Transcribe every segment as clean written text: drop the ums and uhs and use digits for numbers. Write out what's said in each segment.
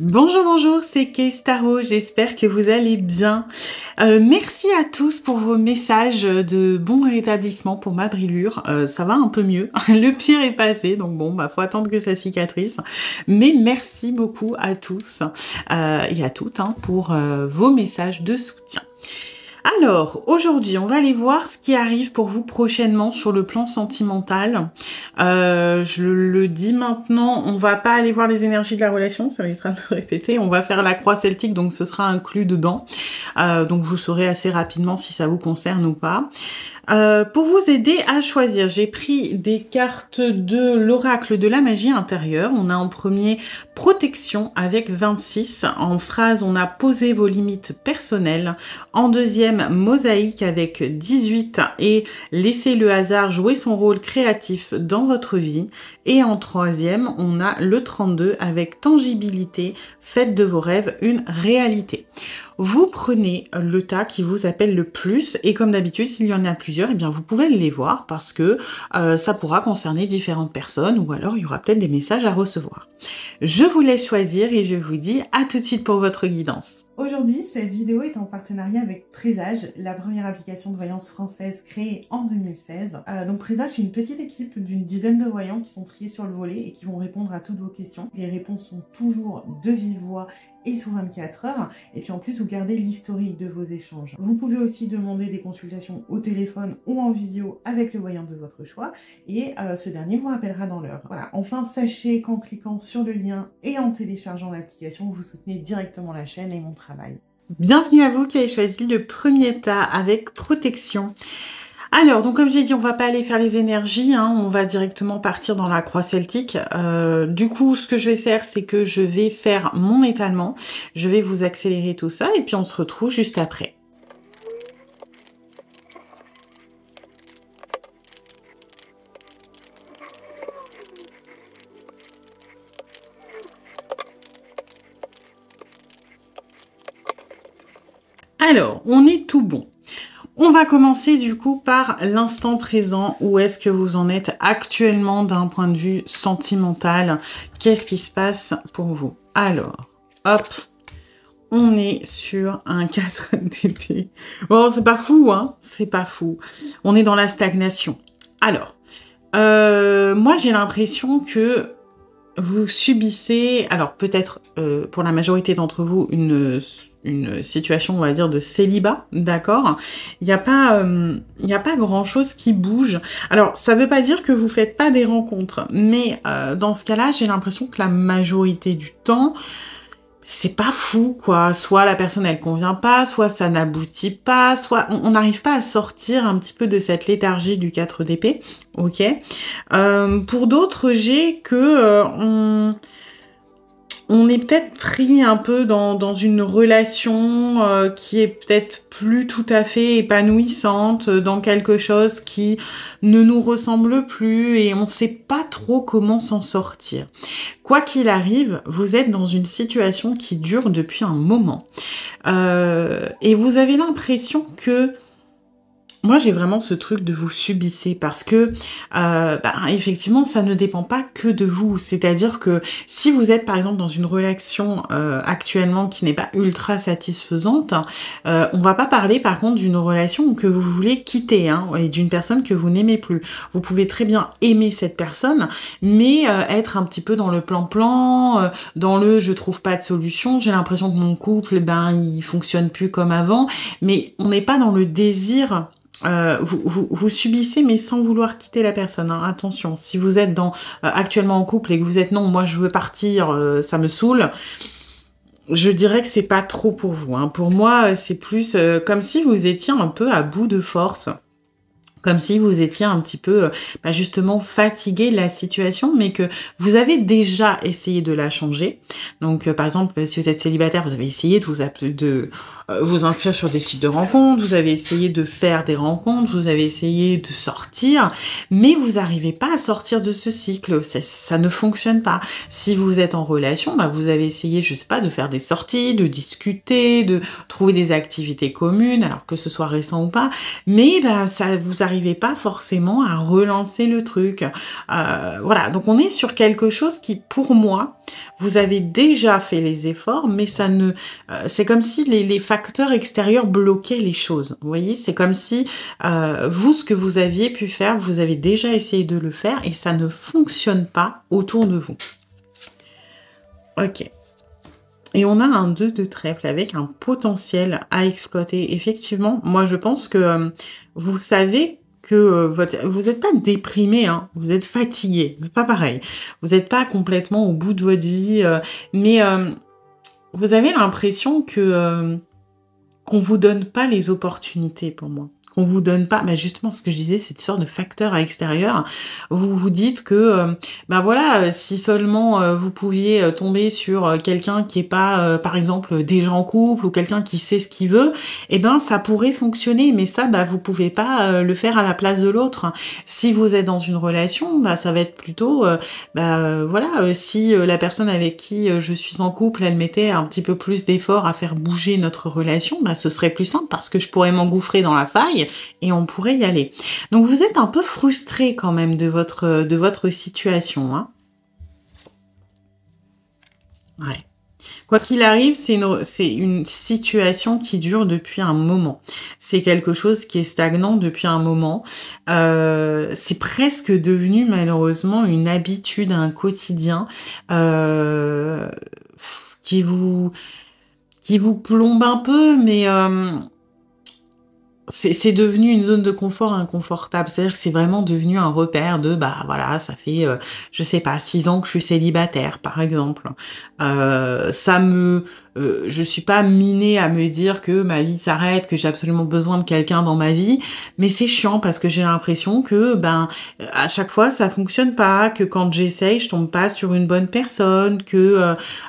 Bonjour, bonjour, c'est Kay Tarot, j'espère que vous allez bien. Merci à tous pour vos messages de bon rétablissement pour ma brûlure. Ça va un peu mieux, le pire est passé, donc bon, faut attendre que ça cicatrice. Mais merci beaucoup à tous et à toutes pour vos messages de soutien. Alors, aujourd'hui, on va aller voir ce qui arrive pour vous prochainement sur le plan sentimental. Je le dis maintenant, on va pas aller voir les énergies de la relation, ça m'extra de me répéter. On va faire la croix celtique, donc ce sera inclus dedans. Donc vous saurez assez rapidement si ça vous concerne ou pas. Pour vous aider à choisir, j'ai pris des cartes de l'oracle de la magie intérieure. On a en premier protection avec 26. En phrase, on a posé vos limites personnelles. En deuxième, mosaïque avec 18 et laissez le hasard jouer son rôle créatif dans votre vie. Et en troisième, on a le 32 avec tangibilité, faites de vos rêves une réalité. Vous prenez le tas qui vous appelle le plus et comme d'habitude, s'il y en a plusieurs, eh bien vous pouvez les voir parce que ça pourra concerner différentes personnes ou alors il y aura peut-être des messages à recevoir. Je vous laisse choisir et je vous dis à tout de suite pour votre guidance. Aujourd'hui, cette vidéo est en partenariat avec Présage, la première application de voyance française créée en 2016. Donc Présage, c'est une petite équipe d'une dizaine de voyants qui sont triés sur le volet et qui vont répondre à toutes vos questions. Les réponses sont toujours de vive voix et sous 24 heures. Et puis en plus, vous gardez l'historique de vos échanges. Vous pouvez aussi demander des consultations au téléphone ou en visio avec le voyant de votre choix. Et ce dernier vous rappellera dans l'heure. Voilà. Enfin, sachez qu'en cliquant sur le lien et en téléchargeant l'application, vous soutenez directement la chaîne et mon travail. Bienvenue à vous qui avez choisi le premier tas avec protection. Alors, donc comme j'ai dit, on va pas aller faire les énergies, on va directement partir dans la croix celtique. Du coup, ce que je vais faire, c'est que je vais faire mon étalement. Je vais vous accélérer tout ça et puis on se retrouve juste après. Alors, on est tout bon. On va commencer du coup par l'instant présent. Où est-ce que vous en êtes actuellement d'un point de vue sentimental? Qu'est-ce qui se passe pour vous? Alors, hop, on est sur un 4 d'épée. Bon, c'est pas fou, c'est pas fou. On est dans la stagnation. Alors, moi j'ai l'impression que vous subissez, alors peut-être pour la majorité d'entre vous, une situation, on va dire, de célibat, d'accord? Il n'y a pas grand-chose qui bouge. Alors, ça ne veut pas dire que vous ne faites pas des rencontres, mais dans ce cas-là, j'ai l'impression que la majorité du temps, c'est pas fou, quoi. Soit la personne, elle convient pas, soit ça n'aboutit pas, soit on n'arrive pas à sortir un petit peu de cette léthargie du 4 d'épée, ok? Pour d'autres, j'ai que on est peut-être pris un peu dans une relation qui est peut-être plus tout à fait épanouissante, dans quelque chose qui ne nous ressemble plus et on ne sait pas trop comment s'en sortir. Quoi qu'il arrive, vous êtes dans une situation qui dure depuis un moment et vous avez l'impression que moi, j'ai vraiment ce truc de vous subissez parce que, effectivement, ça ne dépend pas que de vous. C'est-à-dire que si vous êtes, par exemple, dans une relation actuellement qui n'est pas ultra satisfaisante, on va pas parler, par contre, d'une relation que vous voulez quitter et d'une personne que vous n'aimez plus. Vous pouvez très bien aimer cette personne, mais être un petit peu dans le plan-plan, dans le « je trouve pas de solution, j'ai l'impression que mon couple, il fonctionne plus comme avant », mais on n'est pas dans le désir. Vous subissez mais sans vouloir quitter la personne, attention, si vous êtes actuellement en couple et que vous êtes non, moi je veux partir, ça me saoule, je dirais que c'est pas trop pour vous, Pour moi c'est plus comme si vous étiez un peu à bout de force. Comme si vous étiez un petit peu, justement, fatigué de la situation, mais que vous avez déjà essayé de la changer. Donc, par exemple, si vous êtes célibataire, vous avez essayé de vous inscrire sur des sites de rencontres, vous avez essayé de faire des rencontres, vous avez essayé de sortir, mais vous n'arrivez pas à sortir de ce cycle. Ça ne fonctionne pas. Si vous êtes en relation, vous avez essayé, je sais pas, de faire des sorties, de discuter, de trouver des activités communes, alors que ce soit récent ou pas, mais ça vous n'arrivez pas forcément à relancer le truc. Voilà, donc on est sur quelque chose qui, pour moi, Vous avez déjà fait les efforts, mais ça ne, c'est comme si les facteurs extérieurs bloquaient les choses. Vous voyez, c'est comme si vous, ce que vous aviez pu faire, vous avez déjà essayé de le faire et ça ne fonctionne pas autour de vous. Ok. Et on a un 2 de trèfle avec un potentiel à exploiter. Effectivement, moi je pense que vous savez que vous n'êtes pas déprimé, hein, vous êtes fatigué. C'est pas pareil. Vous n'êtes pas complètement au bout de votre vie, mais vous avez l'impression que qu'on vous donne pas les opportunités pour moi. Qu'on vous donne pas, bah justement ce que je disais, cette sorte de facteur à l'extérieur. Vous vous dites que, bah voilà, si seulement vous pouviez tomber sur quelqu'un qui est pas, par exemple, déjà en couple ou quelqu'un qui sait ce qu'il veut, eh ben ça pourrait fonctionner. Mais ça, bah vous pouvez pas le faire à la place de l'autre. Si vous êtes dans une relation, bah ça va être plutôt, voilà, si la personne avec qui je suis en couple, elle mettait un petit peu plus d'efforts à faire bouger notre relation, bah ce serait plus simple parce que je pourrais m'engouffrer dans la faille et on pourrait y aller. Donc vous êtes un peu frustré quand même de votre situation. Hein. Ouais. Quoi qu'il arrive, c'est une situation qui dure depuis un moment. C'est quelque chose qui est stagnant depuis un moment. C'est presque devenu malheureusement une habitude, un quotidien qui vous plombe un peu, mais c'est devenu une zone de confort inconfortable. C'est-à-dire que c'est vraiment devenu un repère de, bah voilà, ça fait, je sais pas, 6 ans que je suis célibataire, par exemple. Je suis pas minée à me dire que ma vie s'arrête, que j'ai absolument besoin de quelqu'un dans ma vie, mais c'est chiant parce que j'ai l'impression que, à chaque fois, ça fonctionne pas, que quand j'essaye, je tombe pas sur une bonne personne,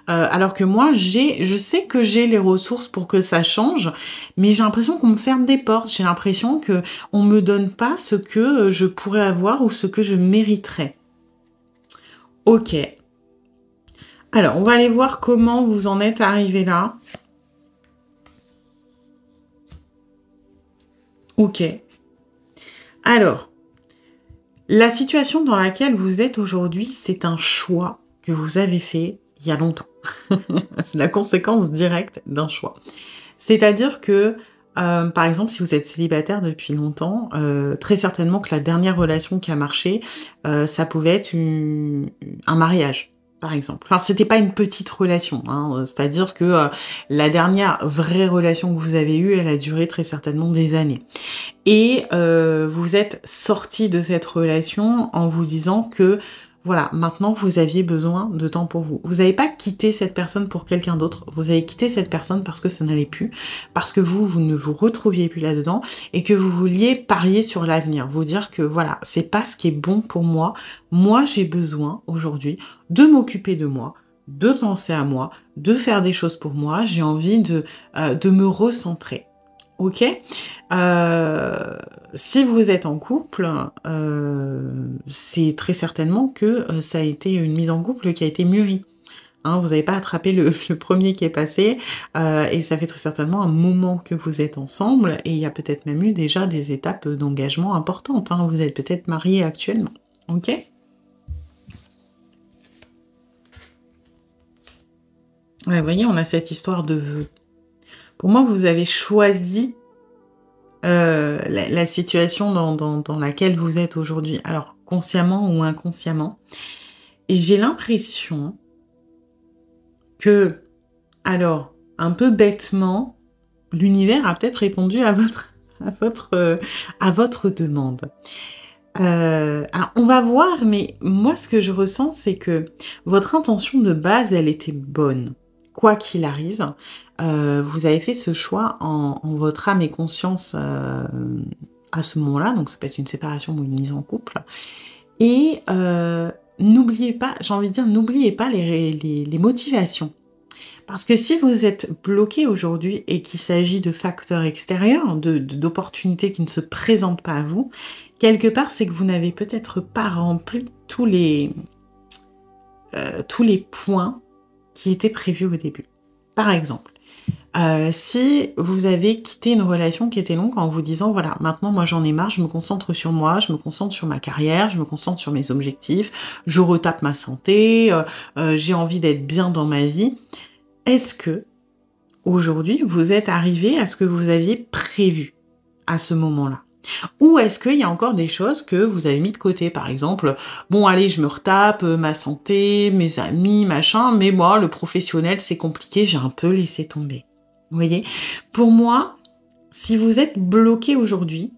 alors que moi, je sais que j'ai les ressources pour que ça change, mais j'ai l'impression qu'on me ferme des portes, j'ai l'impression que on me donne pas ce que je pourrais avoir ou ce que je mériterais. Ok. Alors, on va aller voir comment vous en êtes arrivé là. Ok. Alors, la situation dans laquelle vous êtes aujourd'hui, c'est un choix que vous avez fait il y a longtemps. C'est la conséquence directe d'un choix. C'est-à-dire que, par exemple, si vous êtes célibataire depuis longtemps, très certainement que la dernière relation qui a marché, ça pouvait être un mariage. Par exemple. Enfin, c'était pas une petite relation, hein. C'est-à-dire que la dernière vraie relation que vous avez eue, elle a duré très certainement des années. Et vous êtes sorti de cette relation en vous disant que voilà, maintenant vous aviez besoin de temps pour vous. Vous n'avez pas quitté cette personne pour quelqu'un d'autre, vous avez quitté cette personne parce que ça n'allait plus, parce que vous ne vous retrouviez plus là-dedans et que vous vouliez parier sur l'avenir, vous dire que voilà, c'est pas ce qui est bon pour moi. Moi, j'ai besoin aujourd'hui de m'occuper de moi, de penser à moi, de faire des choses pour moi. J'ai envie de me recentrer. Ok, si vous êtes en couple, c'est très certainement que ça a été une mise en couple qui a été mûrie. Hein, vous n'avez pas attrapé le premier qui est passé, et ça fait très certainement un moment que vous êtes ensemble, et il y a peut-être même eu déjà des étapes d'engagement importantes. Hein, vous êtes peut-être mariés actuellement. Ok ? Ouais, vous voyez, on a cette histoire de vœux. Pour moi, vous avez choisi la situation dans laquelle vous êtes aujourd'hui. Alors, consciemment ou inconsciemment. Et j'ai l'impression que, alors, un peu bêtement, l'univers a peut-être répondu à votre demande. Alors, on va voir, mais moi, ce que je ressens, c'est que votre intention de base, elle était bonne. Quoi qu'il arrive, vous avez fait ce choix en votre âme et conscience à ce moment-là, donc ça peut être une séparation ou une mise en couple. Et n'oubliez pas, j'ai envie de dire, n'oubliez pas les motivations. Parce que si vous êtes bloqué aujourd'hui et qu'il s'agit de facteurs extérieurs, d'opportunités qui ne se présentent pas à vous, quelque part, c'est que vous n'avez peut-être pas rempli tous les points qui étaient prévus au début. Par exemple, Si vous avez quitté une relation qui était longue en vous disant, voilà, maintenant moi j'en ai marre, je me concentre sur moi, je me concentre sur ma carrière, je me concentre sur mes objectifs, je retape ma santé, j'ai envie d'être bien dans ma vie. Est-ce que aujourd'hui vous êtes arrivé à ce que vous aviez prévu à ce moment-là? Ou est-ce qu'il y a encore des choses que vous avez mis de côté? Par exemple, bon allez, je me retape, ma santé, mes amis, machin, mais moi, le professionnel, c'est compliqué, j'ai un peu laissé tomber. Vous voyez? Pour moi, si vous êtes bloqué aujourd'hui,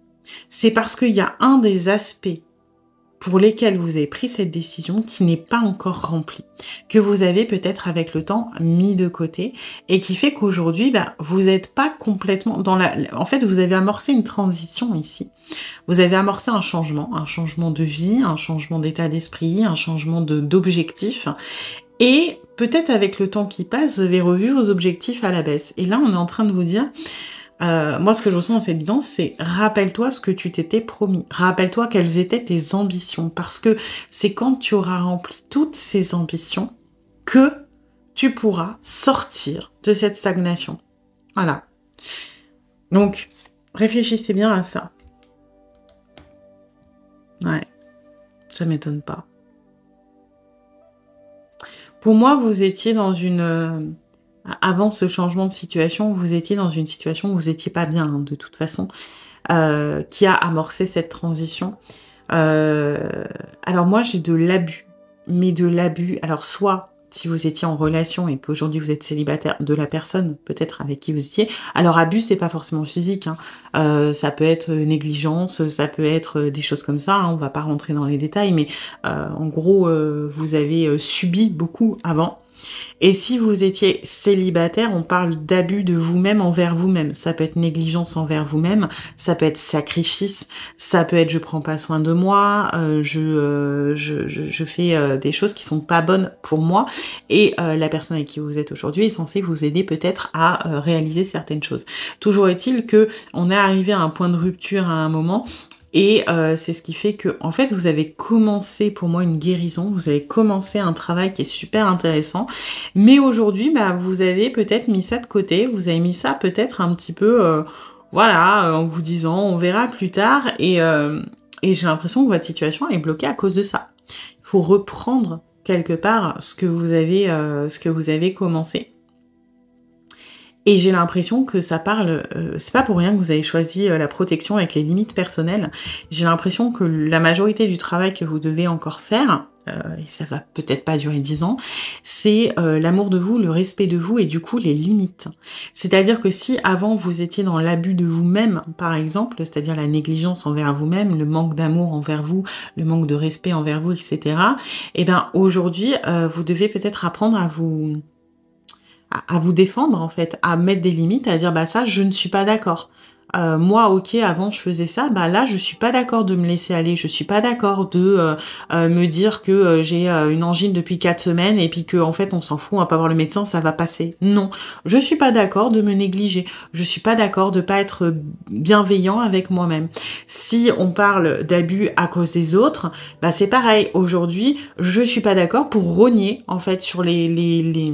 c'est parce qu'il y a un des aspects pour lesquels vous avez pris cette décision qui n'est pas encore rempli, que vous avez peut-être avec le temps mis de côté et qui fait qu'aujourd'hui, vous n'êtes pas complètement dans la... En fait, vous avez amorcé une transition ici. Vous avez amorcé un changement de vie, un changement d'état d'esprit, un changement d'objectif. Et peut-être avec le temps qui passe, vous avez revu vos objectifs à la baisse. Et là, on est en train de vous dire... moi, ce que je ressens dans cette guidance, c'est rappelle-toi ce que tu t'étais promis. Rappelle-toi quelles étaient tes ambitions. Parce que c'est quand tu auras rempli toutes ces ambitions que tu pourras sortir de cette stagnation. Voilà. Donc, réfléchissez bien à ça. Ouais, ça m'étonne pas. Pour moi, vous étiez dans une... Avant ce changement de situation, vous étiez dans une situation où vous n'étiez pas bien, de toute façon, qui a amorcé cette transition. Alors moi, j'ai de l'abus, mais de l'abus, alors soit si vous étiez en relation et qu'aujourd'hui vous êtes célibataire de la personne peut-être avec qui vous étiez, alors abus, c'est pas forcément physique, hein. Ça peut être négligence, ça peut être des choses comme ça, hein. On va pas rentrer dans les détails, mais en gros, vous avez subi beaucoup avant. Et si vous étiez célibataire, on parle d'abus de vous-même envers vous-même. Ça peut être négligence envers vous-même, ça peut être sacrifice, ça peut être je prends pas soin de moi, je fais des choses qui sont pas bonnes pour moi. Et la personne avec qui vous êtes aujourd'hui est censée vous aider peut-être à réaliser certaines choses. Toujours est-il que on est arrivé à un point de rupture à un moment. Et c'est ce qui fait que, en fait, vous avez commencé, pour moi, une guérison. Vous avez commencé un travail qui est super intéressant. Mais aujourd'hui, vous avez peut-être mis ça de côté. Vous avez mis ça peut-être un petit peu, en vous disant, on verra plus tard. Et j'ai l'impression que votre situation est bloquée à cause de ça. Il faut reprendre quelque part ce que vous avez commencé. Et j'ai l'impression que ça parle, c'est pas pour rien que vous avez choisi la protection avec les limites personnelles. J'ai l'impression que la majorité du travail que vous devez encore faire, et ça va peut-être pas durer 10 ans, c'est l'amour de vous, le respect de vous et du coup les limites. C'est-à-dire que si avant vous étiez dans l'abus de vous-même, par exemple, c'est-à-dire la négligence envers vous-même, le manque d'amour envers vous, le manque de respect envers vous, etc., et bien aujourd'hui, vous devez peut-être apprendre à vous défendre en fait, à mettre des limites, à dire ça je ne suis pas d'accord. Moi, ok, avant je faisais ça, là je suis pas d'accord de me laisser aller, je suis pas d'accord de me dire que j'ai une angine depuis 4 semaines et puis que en fait on s'en fout, on va pas voir le médecin, ça va passer. Non, je suis pas d'accord de me négliger, je suis pas d'accord de pas être bienveillant avec moi-même. Si on parle d'abus à cause des autres, c'est pareil. Aujourd'hui, je suis pas d'accord pour rogner en fait sur les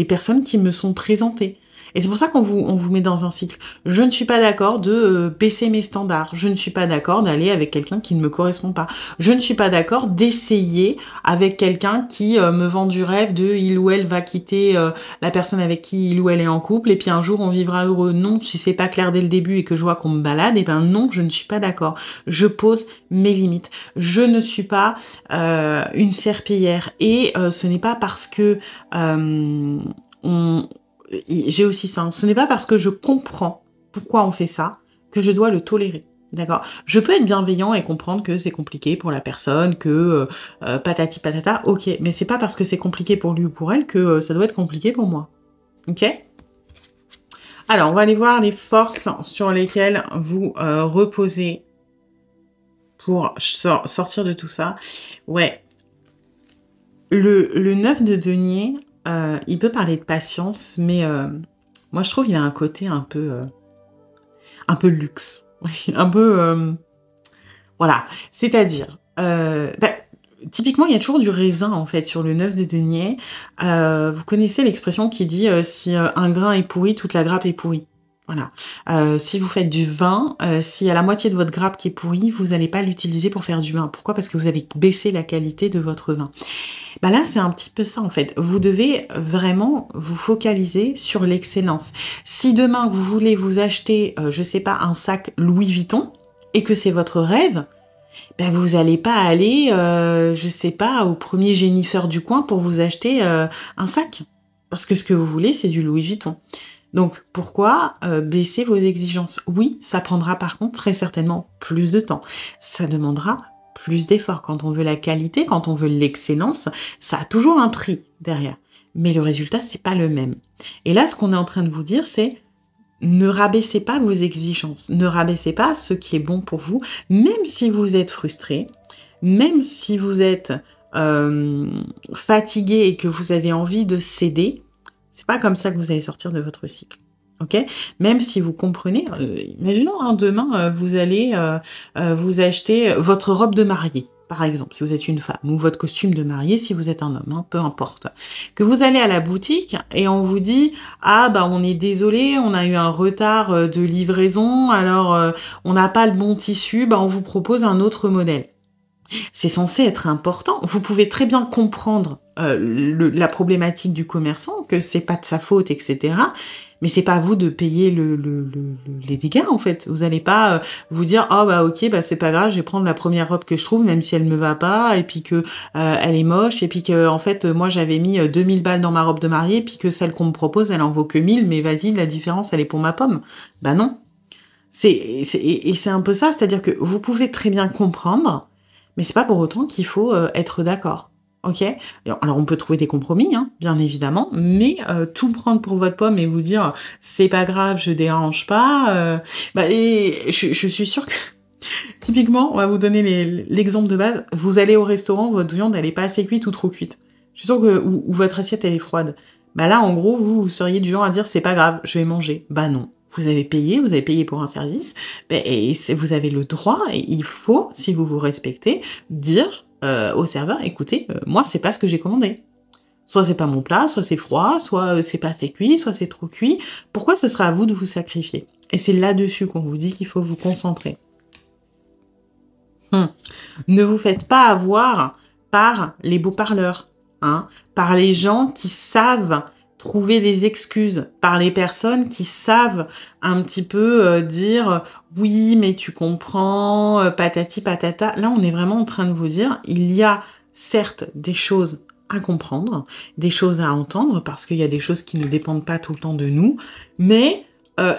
personnes qui me sont présentées. Et c'est pour ça qu'on vous met dans un cycle. Je ne suis pas d'accord de baisser mes standards. Je ne suis pas d'accord d'aller avec quelqu'un qui ne me correspond pas. Je ne suis pas d'accord d'essayer avec quelqu'un qui me vend du rêve de il ou elle va quitter la personne avec qui il ou elle est en couple et puis un jour on vivra heureux. Non, si c'est pas clair dès le début et que je vois qu'on me balade, non, je ne suis pas d'accord. Je pose mes limites. Je ne suis pas une serpillière. Et ce n'est pas parce que j'ai aussi ça. Ce n'est pas parce que je comprends pourquoi on fait ça que je dois le tolérer. D'accord? Je peux être bienveillant et comprendre que c'est compliqué pour la personne, que patati patata, ok. Mais c'est pas parce que c'est compliqué pour lui ou pour elle que ça doit être compliqué pour moi. Ok? Alors, on va aller voir les forces sur lesquelles vous reposez pour sortir de tout ça. Ouais. Le 9 de denier... il peut parler de patience, mais moi je trouve qu'il a un côté un peu luxe, un peu voilà. C'est-à-dire, typiquement, il y a toujours du raisin, en fait, sur le 9 de denier. Vous connaissez l'expression qui dit si un grain est pourri, toute la grappe est pourrie. Voilà. Si vous faites du vin, s'il y a la moitié de votre grappe qui est pourrie, vous n'allez pas l'utiliser pour faire du vin. Pourquoi? Parce que vous allez baisser la qualité de votre vin. Bah là, c'est un petit peu ça, en fait. Vous devez vraiment vous focaliser sur l'excellence. Si demain, vous voulez vous acheter, je sais pas, un sac Louis Vuitton, et que c'est votre rêve, ben vous n'allez pas aller, je sais pas, au premier Jennifer du coin pour vous acheter un sac. Parce que ce que vous voulez, c'est du Louis Vuitton. Donc, pourquoi baisser vos exigences? Oui, ça prendra par contre très certainement plus de temps. Ça demandera plus d'efforts. Quand on veut la qualité, quand on veut l'excellence, ça a toujours un prix derrière. Mais le résultat, c'est pas le même. Et là, ce qu'on est en train de vous dire, c'est ne rabaissez pas vos exigences. Ne rabaissez pas ce qui est bon pour vous, même si vous êtes frustré, même si vous êtes fatigué et que vous avez envie de céder. C'est pas comme ça que vous allez sortir de votre cycle, ok? Même si vous comprenez, imaginons demain vous allez vous acheter votre robe de mariée, par exemple, si vous êtes une femme, ou votre costume de mariée si vous êtes un homme, peu importe. Que vous allez à la boutique et on vous dit ah bah on est désolé, on a eu un retard de livraison, alors on n'a pas le bon tissu, bah on vous propose un autre modèle. C'est censé être important. Vous pouvez très bien comprendre la problématique du commerçant, que c'est pas de sa faute, etc. Mais c'est pas à vous de payer les dégâts, en fait. Vous allez pas vous dire, oh bah ok, bah c'est pas grave, je vais prendre la première robe que je trouve, même si elle me va pas, et puis que elle est moche, et puis que en fait moi j'avais mis 2000 balles dans ma robe de mariée, puis que celle qu'on me propose, elle en vaut que 1000, mais vas-y, la différence, elle est pour ma pomme. Bah non. Et c'est un peu ça, c'est-à-dire que vous pouvez très bien comprendre, mais c'est pas pour autant qu'il faut être d'accord, ok? Alors on peut trouver des compromis, hein, bien évidemment, mais tout prendre pour votre pomme et vous dire c'est pas grave, je dérange pas, et je suis sûre que typiquement, on va vous donner l'exemple de base. Vous allez au restaurant, votre viande elle est pas assez cuite ou trop cuite. Je suis sûre que ou votre assiette elle est froide. Bah là, en gros, vous seriez du genre à dire c'est pas grave, je vais manger. Bah non. Vous avez payé pour un service, et vous avez le droit, et il faut, si vous vous respectez, dire au serveur, écoutez, moi, c'est pas ce que j'ai commandé. Soit c'est pas mon plat, soit c'est froid, soit c'est pas assez cuit, soit c'est trop cuit. Pourquoi ce sera à vous de vous sacrifier? Et c'est là-dessus qu'on vous dit qu'il faut vous concentrer. Ne vous faites pas avoir par les beaux parleurs, hein, par les gens qui savent trouver des excuses, par les personnes qui savent un petit peu dire oui mais tu comprends, patati patata. Là on est vraiment en train de vous dire il y a certes des choses à comprendre, des choses à entendre parce qu'il y a des choses qui ne dépendent pas tout le temps de nous, mais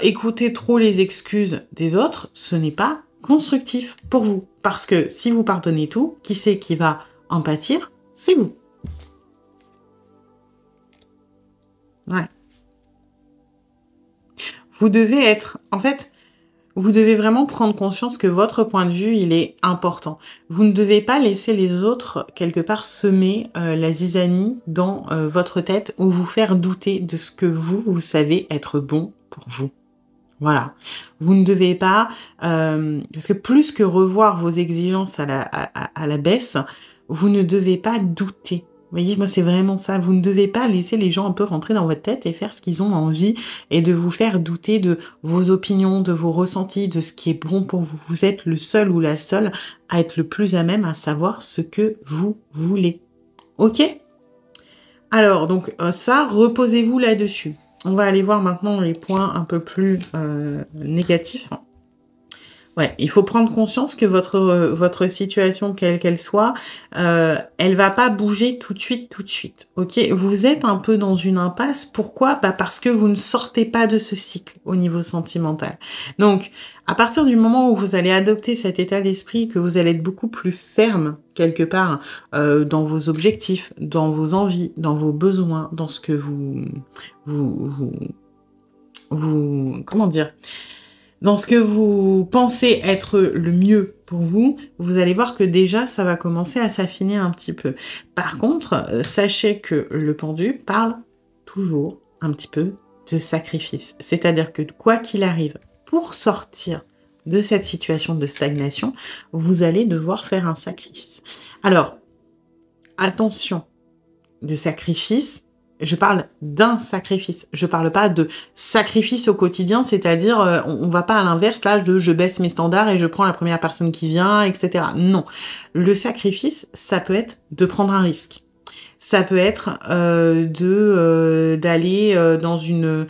écouter trop les excuses des autres, ce n'est pas constructif pour vous. Parce que si vous pardonnez tout, qui c'est qui va en pâtir? C'est vous. Ouais. Vous devez être... En fait, vous devez vraiment prendre conscience que votre point de vue, il est important. Vous ne devez pas laisser les autres, quelque part, semer la zizanie dans votre tête ou vous faire douter de ce que vous savez être bon pour vous. Voilà. Vous ne devez pas... parce que plus que revoir vos exigences à la baisse, vous ne devez pas douter. Vous voyez, moi, c'est vraiment ça. Vous ne devez pas laisser les gens un peu rentrer dans votre tête et faire ce qu'ils ont envie et de vous faire douter de vos opinions, de vos ressentis, de ce qui est bon pour vous. Vous êtes le seul ou la seule à être le plus à même à savoir ce que vous voulez. Ok? Alors, donc ça, reposez-vous là-dessus. On va aller voir maintenant les points un peu plus négatifs. Ouais, il faut prendre conscience que votre situation, quelle qu'elle soit, elle va pas bouger tout de suite, ok? Vous êtes un peu dans une impasse. Pourquoi? Bah parce que vous ne sortez pas de ce cycle au niveau sentimental. Donc, à partir du moment où vous allez adopter cet état d'esprit, que vous allez être beaucoup plus ferme, quelque part, dans vos objectifs, dans vos envies, dans vos besoins, dans ce que vous comment dire? Dans ce que vous pensez être le mieux pour vous, vous allez voir que déjà, ça va commencer à s'affiner un petit peu. Par contre, sachez que le pendu parle toujours un petit peu de sacrifice. C'est-à-dire que quoi qu'il arrive, pour sortir de cette situation de stagnation, vous allez devoir faire un sacrifice. Alors, Attention, le sacrifice, je parle d'un sacrifice. Je parle pas de sacrifice au quotidien, c'est-à-dire on va pas à l'inverse là de je baisse mes standards et je prends la première personne qui vient, etc. Non, le sacrifice, ça peut être de prendre un risque. Ça peut être d'aller dans une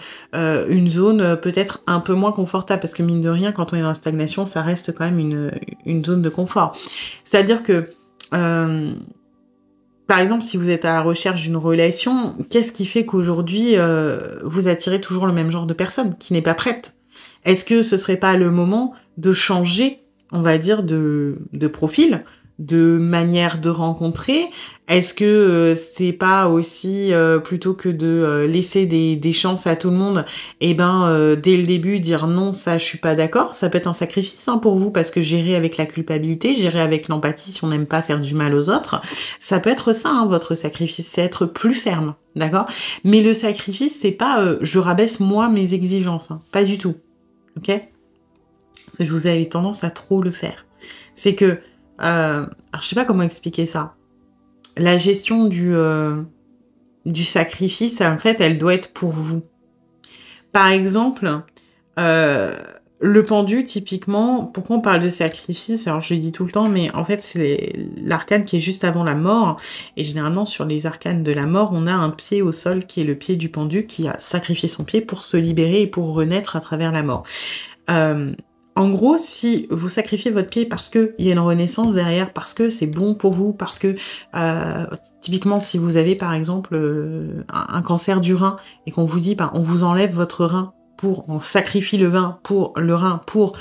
zone peut-être un peu moins confortable, parce que mine de rien, quand on est dans la stagnation, ça reste quand même une zone de confort. C'est-à-dire que par exemple, si vous êtes à la recherche d'une relation, qu'est-ce qui fait qu'aujourd'hui, vous attirez toujours le même genre de personne qui n'est pas prête? Est-ce que ce serait pas le moment de changer, on va dire, de profil, de manière de rencontrer? Est-ce que c'est pas aussi, plutôt que de laisser des chances à tout le monde, dès le début, dire non, ça, je suis pas d'accord? Ça peut être un sacrifice pour vous, parce que gérer avec la culpabilité, gérer avec l'empathie, si on n'aime pas faire du mal aux autres, ça peut être ça, votre sacrifice, c'est être plus ferme, d'accord? Mais le sacrifice, c'est pas je rabaisse moi mes exigences, pas du tout, ok? Parce que je vous avais tendance à trop le faire. C'est que, alors je sais pas comment expliquer ça. La gestion du sacrifice, en fait, elle doit être pour vous. Par exemple, le pendu, typiquement, pourquoi on parle de sacrifice? Alors, je le dis tout le temps, mais en fait, c'est l'arcane qui est juste avant la mort. Et généralement, sur les arcanes de la mort, on a un pied au sol qui est le pied du pendu, qui a sacrifié son pied pour se libérer et pour renaître à travers la mort. En gros, si vous sacrifiez votre pied parce qu'il y a une renaissance derrière, parce que c'est bon pour vous, parce que typiquement si vous avez par exemple un cancer du rein et qu'on vous dit on vous enlève votre rein, on sacrifie le rein pour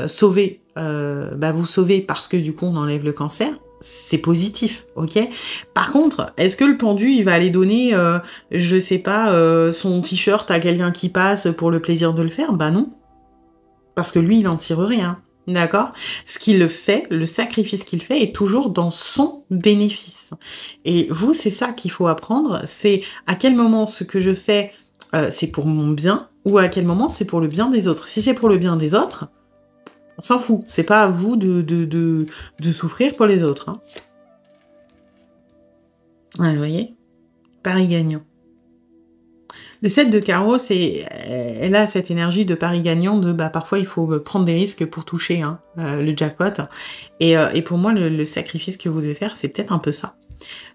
sauver, vous sauvez parce que du coup on enlève le cancer, c'est positif, ok? Par contre, est-ce que le pendu, il va aller donner, je sais pas, son t-shirt à quelqu'un qui passe pour le plaisir de le faire? Bah non. Parce que lui, il n'en tire rien, d'accord? Ce qu'il fait, le sacrifice qu'il fait est toujours dans son bénéfice. Et vous, c'est ça qu'il faut apprendre, c'est à quel moment ce que je fais, c'est pour mon bien, ou à quel moment c'est pour le bien des autres. Si c'est pour le bien des autres, on s'en fout. C'est pas à vous de souffrir pour les autres. Ouais, vous voyez? Pari gagnant. Le 7 de carreau, elle a cette énergie de pari gagnant, de parfois il faut prendre des risques pour toucher le jackpot. Et pour moi, le sacrifice que vous devez faire, c'est peut-être un peu ça.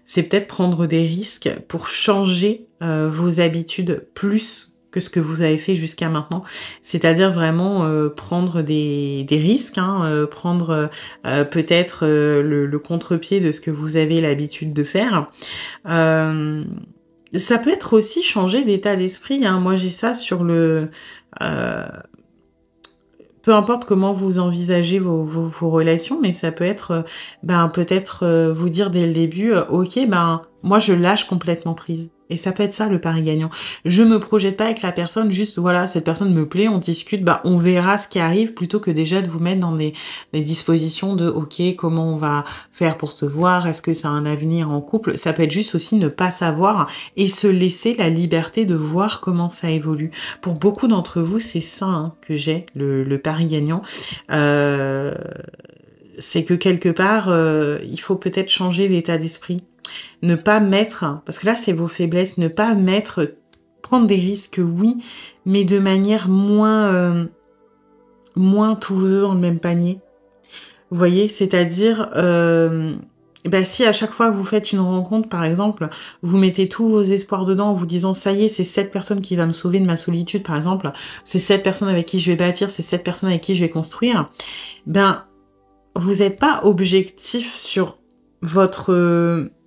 C'est peut-être prendre des risques pour changer vos habitudes plus que ce que vous avez fait jusqu'à maintenant. C'est-à-dire vraiment prendre des risques, prendre peut-être le contre-pied de ce que vous avez l'habitude de faire. Ça peut être aussi changer d'état d'esprit. Moi, j'ai ça sur le... peu importe comment vous envisagez vos relations, mais ça peut être, peut-être vous dire dès le début, ok, moi, je lâche complètement prise. Et ça peut être ça, le pari gagnant. Je me projette pas avec la personne, juste, voilà, cette personne me plaît, on discute, on verra ce qui arrive, plutôt que déjà de vous mettre dans des dispositions de, ok, comment on va faire pour se voir, est-ce que ça a un avenir en couple? Ça peut être juste aussi ne pas savoir et se laisser la liberté de voir comment ça évolue. Pour beaucoup d'entre vous, c'est ça que j'ai, le pari gagnant. C'est que quelque part, il faut peut-être changer l'état d'esprit. Ne pas mettre, parce que là c'est vos faiblesses, ne pas prendre des risques, oui, mais de manière moins tous vos œufs dans le même panier. Vous voyez, c'est-à-dire, si à chaque fois que vous faites une rencontre, par exemple, vous mettez tous vos espoirs dedans en vous disant, ça y est, c'est cette personne qui va me sauver de ma solitude, par exemple, c'est cette personne avec qui je vais bâtir, c'est cette personne avec qui je vais construire, vous n'êtes pas objectif sur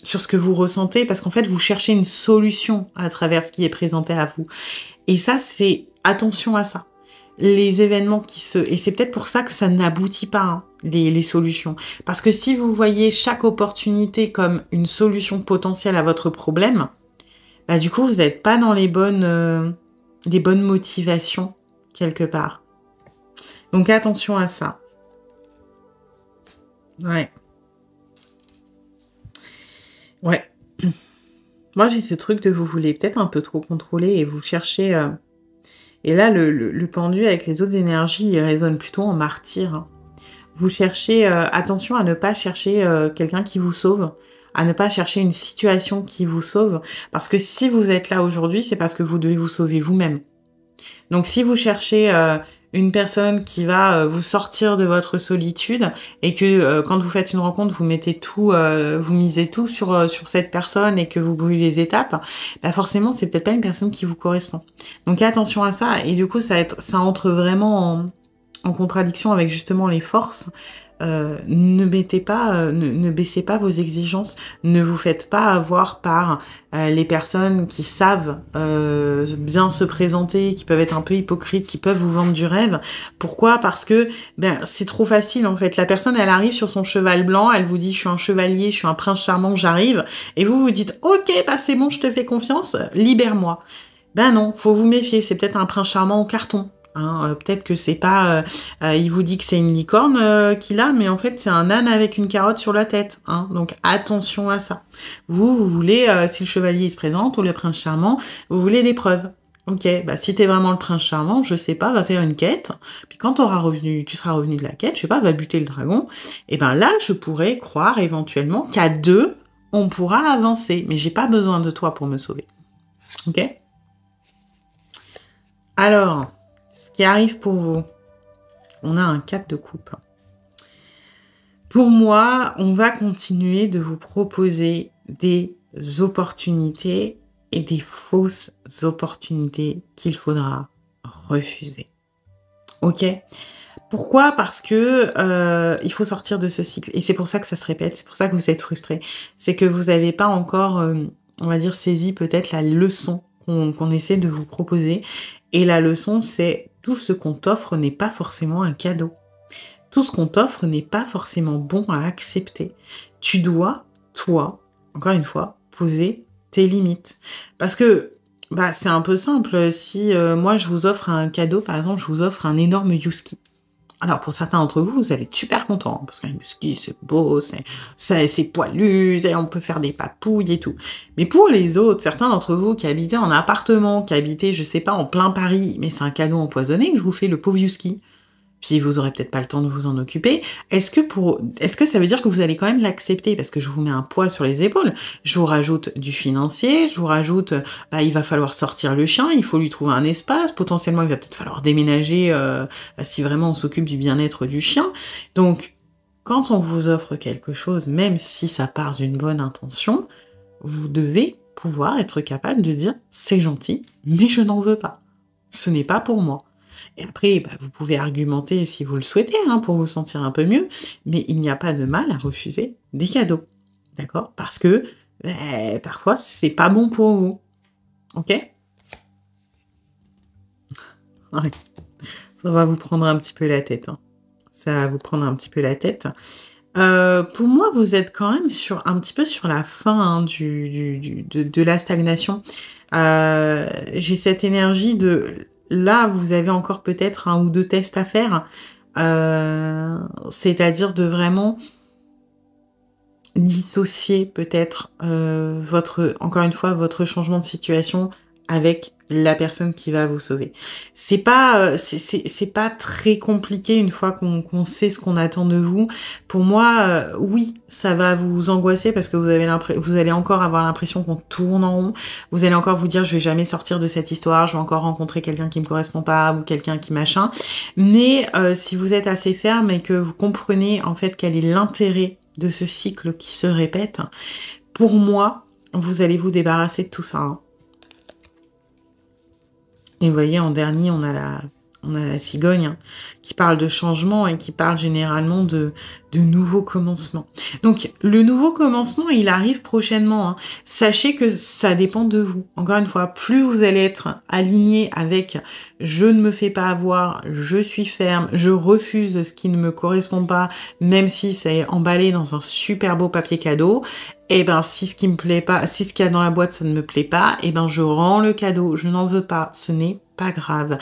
sur ce que vous ressentez, parce qu'en fait, vous cherchez une solution à travers ce qui est présenté à vous. Et ça, c'est attention à ça. Les événements et c'est peut-être pour ça que ça n'aboutit pas, les solutions. Parce que si vous voyez chaque opportunité comme une solution potentielle à votre problème, du coup, vous n'êtes pas dans les bonnes motivations, quelque part. Donc, attention à ça. Ouais. Ouais. Moi, j'ai ce truc de vous voulez peut-être un peu trop contrôler et vous cherchez... Et là, le pendu avec les autres énergies, il résonne plutôt en martyr. Vous cherchez... attention à ne pas chercher quelqu'un qui vous sauve, à ne pas chercher une situation qui vous sauve, parce que si vous êtes là aujourd'hui, c'est parce que vous devez vous sauver vous-même. Donc si vous cherchez une personne qui va vous sortir de votre solitude et que quand vous faites une rencontre, vous mettez tout, vous misez tout sur cette personne et que vous brûlez les étapes, bah forcément c'est peut-être pas une personne qui vous correspond. Donc attention à ça, et du coup ça entre vraiment en contradiction avec justement les forces. Ne baissez pas vos exigences, ne vous faites pas avoir par les personnes qui savent bien se présenter, qui peuvent être un peu hypocrites, qui peuvent vous vendre du rêve. Pourquoi? Parce que c'est trop facile en fait. La personne, elle arrive sur son cheval blanc, elle vous dit je suis un chevalier, je suis un prince charmant, j'arrive, et vous vous dites ok, bah c'est bon, je te fais confiance, libère-moi. Ben non, faut vous méfier, c'est peut-être un prince charmant au carton. Peut-être que c'est pas... il vous dit que c'est une licorne qu'il a, mais en fait, c'est un âne avec une carotte sur la tête. Donc, attention à ça. Vous voulez, si le chevalier se présente, ou le prince charmant, vous voulez des preuves. Ok, bah si t'es vraiment le prince charmant, je sais pas, va faire une quête, puis quand tu seras revenu de la quête, je sais pas, va buter le dragon, et ben là, je pourrais croire éventuellement qu'à deux, on pourra avancer, mais j'ai pas besoin de toi pour me sauver. Ok? Alors... ce qui arrive pour vous, on a un 4 de coupe. Pour moi, on va continuer de vous proposer des opportunités et des fausses opportunités qu'il faudra refuser. Ok? Pourquoi? Parce que il faut sortir de ce cycle. Et c'est pour ça que ça se répète, c'est pour ça que vous êtes frustrés. C'est que vous n'avez pas encore, on va dire, saisi peut-être la leçon qu'on essaie de vous proposer. Et la leçon, c'est tout ce qu'on t'offre n'est pas forcément un cadeau. Tout ce qu'on t'offre n'est pas forcément bon à accepter. Tu dois, toi, encore une fois, poser tes limites. Parce que c'est un peu simple. Si moi, je vous offre un cadeau, par exemple, je vous offre un énorme Youski. Alors, pour certains d'entre vous, vous allez être super contents, parce qu'un husky, c'est beau, c'est poilu, on peut faire des papouilles et tout. Mais pour les autres, certains d'entre vous qui habitaient en appartement, qui habitaient, je sais pas, en plein Paris, mais c'est un cadeau empoisonné que je vous fais, le pauvre husky. Puis vous aurez peut-être pas le temps de vous en occuper. Est-ce que ça veut dire que vous allez quand même l'accepter? Parce que je vous mets un poids sur les épaules. Je vous rajoute du financier, je vous rajoute, il va falloir sortir le chien, il faut lui trouver un espace, potentiellement il va peut-être falloir déménager si vraiment on s'occupe du bien-être du chien. Donc, quand on vous offre quelque chose, même si ça part d'une bonne intention, vous devez pouvoir être capable de dire « c'est gentil, mais je n'en veux pas. Ce n'est pas pour moi. » Et après, vous pouvez argumenter si vous le souhaitez, pour vous sentir un peu mieux, mais il n'y a pas de mal à refuser des cadeaux, d'accord? Parce que parfois, c'est pas bon pour vous, ok? Ouais. Ça va vous prendre un petit peu la tête, Ça va vous prendre un petit peu la tête. Pour moi, vous êtes quand même un petit peu sur la fin de la stagnation. J'ai cette énergie de... Là, vous avez encore peut-être 1 ou 2 tests à faire, c'est-à-dire de vraiment dissocier peut-être encore une fois, votre changement de situation avec la personne qui va vous sauver. C'est pas très compliqué une fois qu'on sait ce qu'on attend de vous. Pour moi, oui, ça va vous angoisser parce que vous allez encore avoir l'impression qu'on tourne en rond. Vous allez encore vous dire je vais jamais sortir de cette histoire, je vais encore rencontrer quelqu'un qui me correspond pas ou quelqu'un qui machin. Mais si vous êtes assez ferme et que vous comprenez en fait quel est l'intérêt de ce cycle qui se répète, pour moi, vous allez vous débarrasser de tout ça. Et vous voyez, en dernier, on a la cigogne qui parle de changement et qui parle généralement de nouveaux commencements. Donc, le nouveau commencement, il arrive prochainement. Sachez que ça dépend de vous. Encore une fois, plus vous allez être aligné avec « je ne me fais pas avoir, je suis ferme, je refuse ce qui ne me correspond pas, même si c'est emballé dans un super beau papier cadeau », et si ce qui me plaît pas, si ce qu'il y a dans la boîte, ça ne me plaît pas, je rends le cadeau, je n'en veux pas, ce n'est pas grave.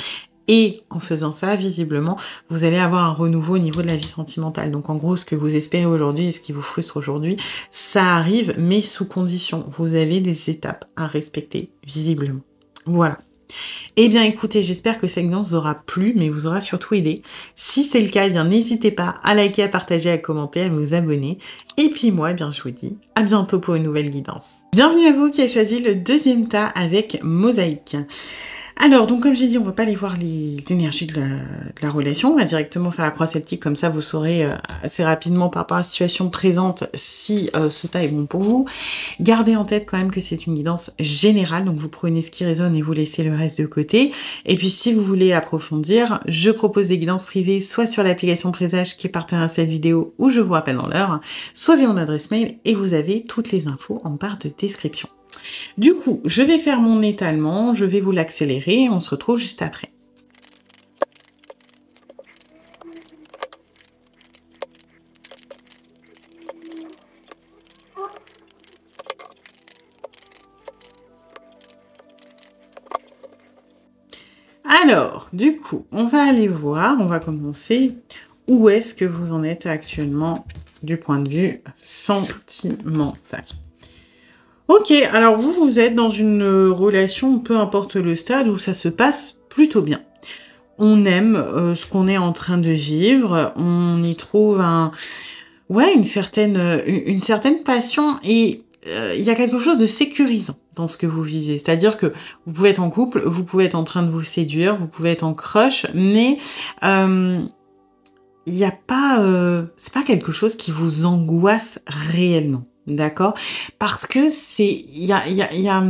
Et en faisant ça, visiblement, vous allez avoir un renouveau au niveau de la vie sentimentale. Donc en gros, ce que vous espérez aujourd'hui et ce qui vous frustre aujourd'hui, ça arrive, mais sous condition. Vous avez des étapes à respecter, visiblement. Voilà. Eh bien, écoutez, j'espère que cette guidance vous aura plu, mais vous aura surtout aidé. Si c'est le cas, eh bien, n'hésitez pas à liker, à partager, à commenter, à vous abonner. Et puis moi, eh bien, je vous dis à bientôt pour une nouvelle guidance. Bienvenue à vous qui avez choisi le deuxième tas avec Mosaïque. Alors, donc, comme j'ai dit, on va pas aller voir les énergies de la relation. On va directement faire la croix celtique. Comme ça, vous saurez assez rapidement par rapport à la situation présente si ce tas est bon pour vous. Gardez en tête quand même que c'est une guidance générale. Donc, vous prenez ce qui résonne et vous laissez le reste de côté. Et puis, si vous voulez approfondir, je propose des guidances privées, soit sur l'application Présage qui est partenaire à cette vidéo où je vous rappelle dans l'heure, soit via mon adresse mail et vous avez toutes les infos en barre de description. Du coup, je vais faire mon étalement, je vais vous l'accélérer et on se retrouve juste après. Alors, du coup, on va aller voir, on va commencer. Où est-ce que vous en êtes actuellement du point de vue sentimental? Ok, alors vous êtes dans une relation, peu importe le stade, où ça se passe plutôt bien. On aime ce qu'on est en train de vivre, on y trouve une certaine passion et il y a quelque chose de sécurisant dans ce que vous vivez. C'est-à-dire que vous pouvez être en couple, vous pouvez être en train de vous séduire, vous pouvez être en crush, mais il n'y a pas... c'est pas quelque chose qui vous angoisse réellement. D'accord? Parce que il y a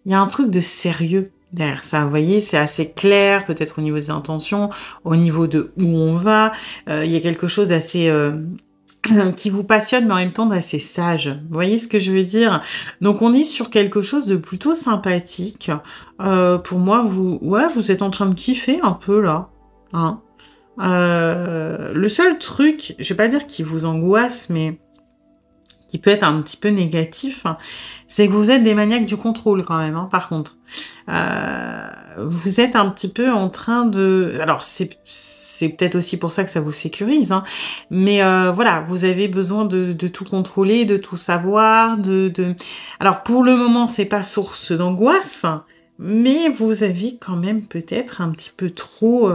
un truc de sérieux derrière ça. Vous voyez, c'est assez clair, peut-être au niveau des intentions, au niveau de où on va. Il y a quelque chose d'assez... qui vous passionne, mais en même temps d'assez sage. Vous voyez ce que je veux dire? Donc, on est sur quelque chose de plutôt sympathique. Pour moi, vous êtes en train de kiffer un peu, là. Hein? Le seul truc, je vais pas dire qui vous angoisse, mais qui peut être un petit peu négatif, c'est que vous êtes des maniaques du contrôle quand même, hein, par contre. Vous êtes un petit peu en train de... Alors, c'est peut-être aussi pour ça que ça vous sécurise, hein, mais voilà, vous avez besoin de tout contrôler, de tout savoir, Alors, pour le moment, c'est pas source d'angoisse, mais vous avez quand même peut-être un petit peu trop...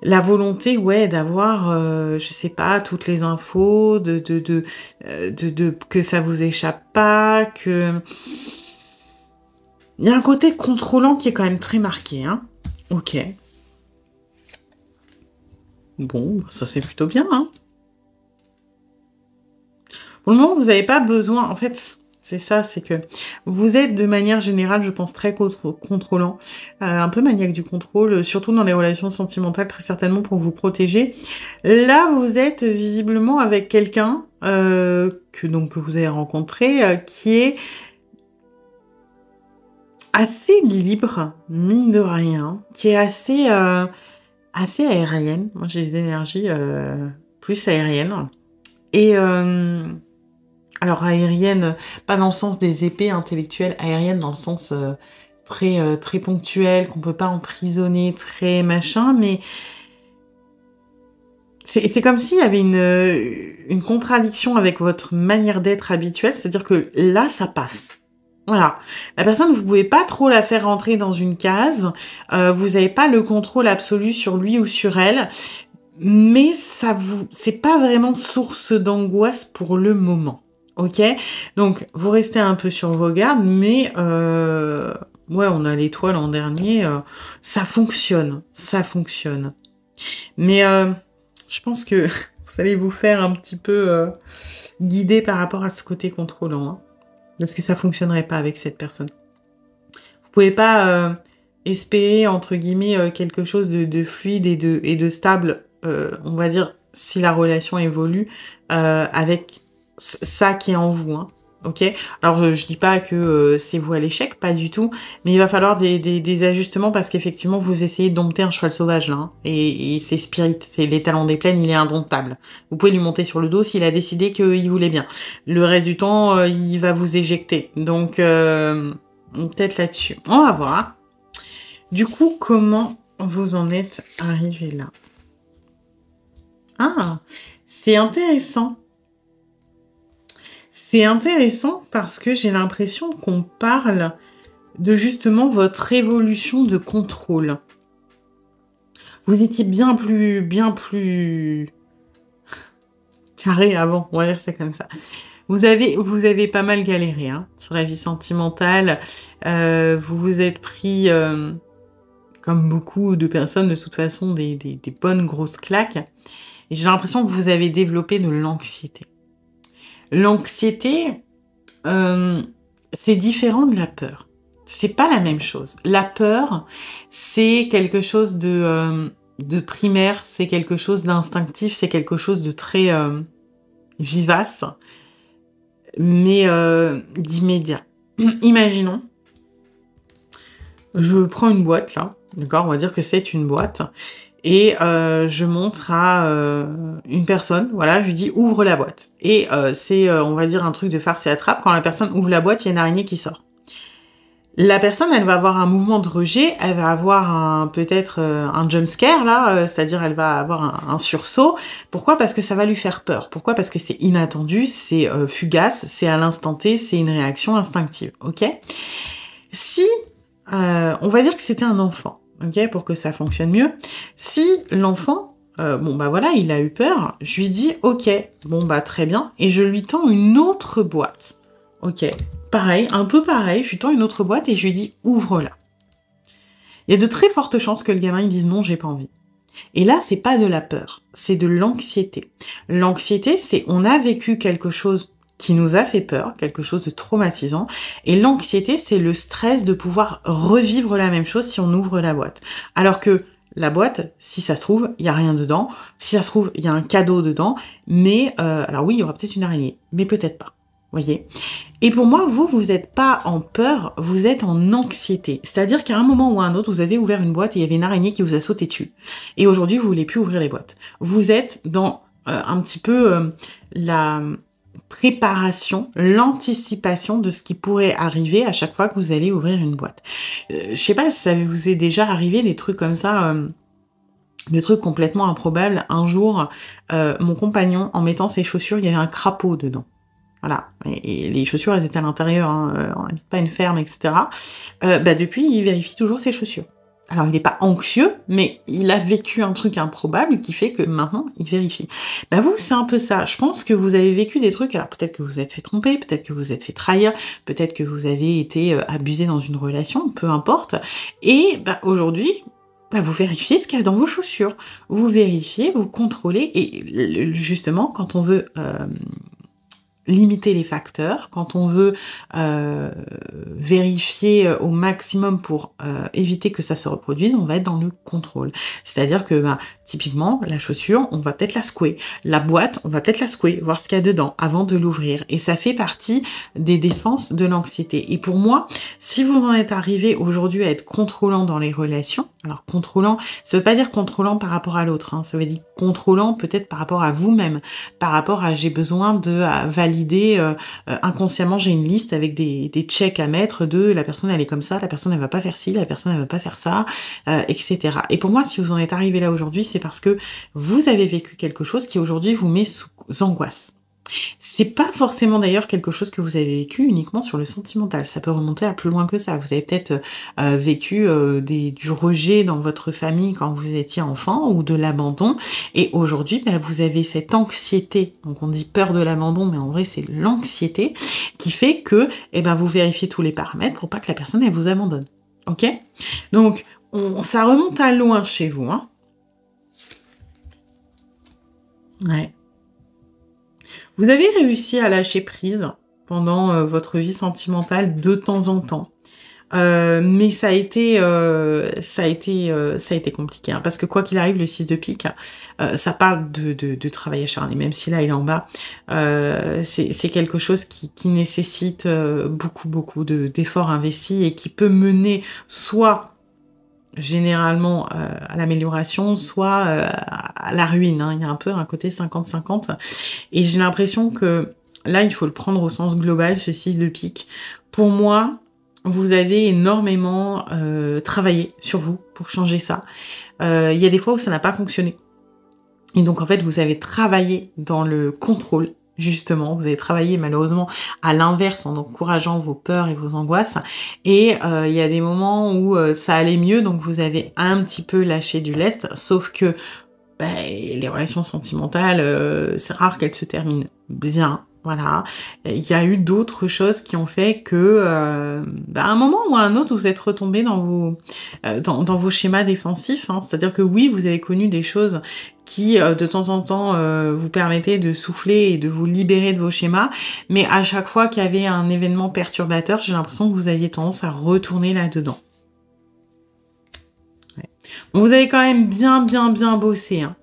la volonté, d'avoir, je sais pas, toutes les infos, que ça vous échappe pas, que... Il y a un côté contrôlant qui est quand même très marqué, hein. Ok. Bon, ça c'est plutôt bien, hein. Pour le moment, vous n'avez pas besoin... En fait, c'est ça, c'est que vous êtes de manière générale, je pense, très contrôlant, un peu maniaque du contrôle, surtout dans les relations sentimentales, très certainement pour vous protéger. Là, vous êtes visiblement avec quelqu'un que vous avez rencontré, qui est assez libre, mine de rien, qui est assez aérienne. Moi, j'ai des énergies plus aériennes. Et... alors aérienne, pas dans le sens des épées intellectuelles, aérienne dans le sens très ponctuel, qu'on peut pas emprisonner, très machin, mais c'est comme s'il y avait une contradiction avec votre manière d'être habituelle, c'est-à-dire que là, ça passe. Voilà. La personne, vous pouvez pas trop la faire rentrer dans une case, vous n'avez pas le contrôle absolu sur lui ou sur elle, mais c'est pas vraiment source d'angoisse pour le moment. Ok, donc vous restez un peu sur vos gardes, mais on a l'étoile l'an dernier, ça fonctionne. Mais je pense que vous allez vous faire un petit peu guider par rapport à ce côté contrôlant, hein, parce que ça fonctionnerait pas avec cette personne. Vous pouvez pas espérer entre guillemets quelque chose de fluide et de stable, on va dire, si la relation évolue avec ça qui est en vous, hein, ok? Alors, je dis pas que c'est vous à l'échec, pas du tout, mais il va falloir des ajustements parce qu'effectivement, vous essayez de dompter un cheval sauvage, là, hein, et c'est spirit, c'est les talons des plaines, il est indomptable. Vous pouvez lui monter sur le dos s'il a décidé qu'il voulait bien. Le reste du temps, il va vous éjecter. Donc, peut-être là-dessus. On va voir. Du coup, comment vous en êtes arrivé là? Ah, c'est intéressant. C'est intéressant parce que j'ai l'impression qu'on parle de justement votre évolution de contrôle. Vous étiez bien plus carré avant, on va dire c'est comme ça. Vous avez pas mal galéré hein, sur la vie sentimentale. Vous vous êtes pris, comme beaucoup de personnes, de toute façon, des bonnes grosses claques. Et j'ai l'impression que vous avez développé de l'anxiété. L'anxiété, c'est différent de la peur. C'est pas la même chose. La peur, c'est quelque chose de primaire, c'est quelque chose d'instinctif, c'est quelque chose de très vivace, mais d'immédiat. Imaginons, je prends une boîte là, d'accord, on va dire que c'est une boîte, et je montre à une personne, voilà, je lui dis ouvre la boîte. Et c'est, on va dire, un truc de farce et attrape, quand la personne ouvre la boîte, il y a une araignée qui sort. La personne, elle va avoir un mouvement de rejet, elle va avoir peut-être un jump scare, là, c'est-à-dire elle va avoir un sursaut. Pourquoi ? Parce que ça va lui faire peur. Pourquoi ? Parce que c'est inattendu, c'est fugace, c'est à l'instant T, c'est une réaction instinctive, ok ? Si, on va dire que c'était un enfant, ok, pour que ça fonctionne mieux. Si l'enfant, bon bah voilà, il a eu peur, je lui dis ok, bon bah très bien, et je lui tends une autre boîte, ok. Pareil, un peu pareil, je lui tends une autre boîte et je lui dis ouvre-la. Il y a de très fortes chances que le gamin il dise non, j'ai pas envie. Et là, c'est pas de la peur, c'est de l'anxiété. L'anxiété, c'est on a vécu quelque chose qui nous a fait peur, quelque chose de traumatisant, et l'anxiété, c'est le stress de pouvoir revivre la même chose si on ouvre la boîte. Alors que la boîte, si ça se trouve, il y a rien dedans, si ça se trouve, il y a un cadeau dedans, mais alors oui, il y aura peut-être une araignée, mais peut-être pas. Voyez. Et pour moi, vous n'êtes pas en peur, vous êtes en anxiété. C'est-à-dire qu'à un moment ou à un autre, vous avez ouvert une boîte et il y avait une araignée qui vous a sauté dessus. Et aujourd'hui, vous voulez plus ouvrir les boîtes. Vous êtes dans un petit peu la préparation, l'anticipation de ce qui pourrait arriver à chaque fois que vous allez ouvrir une boîte. Je sais pas si ça vous est déjà arrivé des trucs comme ça. Le truc complètement improbable. Un jour, mon compagnon, en mettant ses chaussures, il y avait un crapaud dedans. Voilà, et les chaussures, elles étaient à l'intérieur, hein, on n'habite pas une ferme, etc. Depuis, il vérifie toujours ses chaussures. Alors, il n'est pas anxieux, mais il a vécu un truc improbable qui fait que maintenant, il vérifie. Vous, c'est un peu ça. Je pense que vous avez vécu des trucs, alors peut-être que vous êtes fait tromper, peut-être que vous êtes fait trahir, peut-être que vous avez été abusé dans une relation, peu importe. Et aujourd'hui, vous vérifiez ce qu'il y a dans vos chaussures. Vous vérifiez, vous contrôlez, et justement, quand on veut limiter les facteurs, quand on veut vérifier au maximum pour éviter que ça se reproduise, on va être dans le contrôle. C'est-à-dire que typiquement, la chaussure, on va peut-être la secouer. La boîte, on va peut-être la secouer, voir ce qu'il y a dedans avant de l'ouvrir. Et ça fait partie des défenses de l'anxiété. Et pour moi, si vous en êtes arrivé aujourd'hui à être contrôlant dans les relations, alors contrôlant, ça veut pas dire contrôlant par rapport à l'autre, hein, ça veut dire contrôlant peut-être par rapport à vous-même, par rapport à j'ai besoin de valider inconsciemment, j'ai une liste avec des checks à mettre de la personne elle est comme ça, la personne elle va pas faire ci, la personne elle va pas faire ça, etc. Et pour moi, si vous en êtes arrivé là aujourd'hui, c'est parce que vous avez vécu quelque chose qui aujourd'hui vous met sous angoisse. C'est pas forcément d'ailleurs quelque chose que vous avez vécu uniquement sur le sentimental, ça peut remonter à plus loin que ça. Vous avez peut-être vécu du rejet dans votre famille quand vous étiez enfant ou de l'abandon, et aujourd'hui vous avez cette anxiété, donc on dit peur de l'abandon, mais en vrai c'est l'anxiété qui fait que vous vérifiez tous les paramètres pour pas que la personne elle vous abandonne. Ok ? Donc ça remonte à loin chez vous, hein. Ouais. Vous avez réussi à lâcher prise pendant votre vie sentimentale de temps en temps. Mais ça a été compliqué, hein, parce que quoi qu'il arrive, le 6 de pique, ça parle de travail acharné, même si là il est en bas. C'est quelque chose qui nécessite beaucoup d'efforts investis et qui peut mener soit généralement à l'amélioration, soit à la ruine, hein. Il y a un peu un côté 50-50. Et j'ai l'impression que là, il faut le prendre au sens global, ce 6 de pique. Pour moi, vous avez énormément travaillé sur vous pour changer ça. Il y a des fois où ça n'a pas fonctionné. Et donc, en fait, vous avez travaillé dans le contrôle. justement. Vous avez travaillé malheureusement à l'inverse en encourageant vos peurs et vos angoisses. Et il y a des moments où ça allait mieux, donc vous avez un petit peu lâché du lest, sauf que les relations sentimentales, c'est rare qu'elles se terminent bien. Voilà, il y a eu d'autres choses qui ont fait que, à un moment ou à un autre, vous êtes retombé dans vos schémas défensifs. Hein. C'est-à-dire que oui, vous avez connu des choses qui, de temps en temps, vous permettaient de souffler et de vous libérer de vos schémas. Mais à chaque fois qu'il y avait un événement perturbateur, j'ai l'impression que vous aviez tendance à retourner là-dedans. Ouais. Bon, vous avez quand même bien bossé, hein.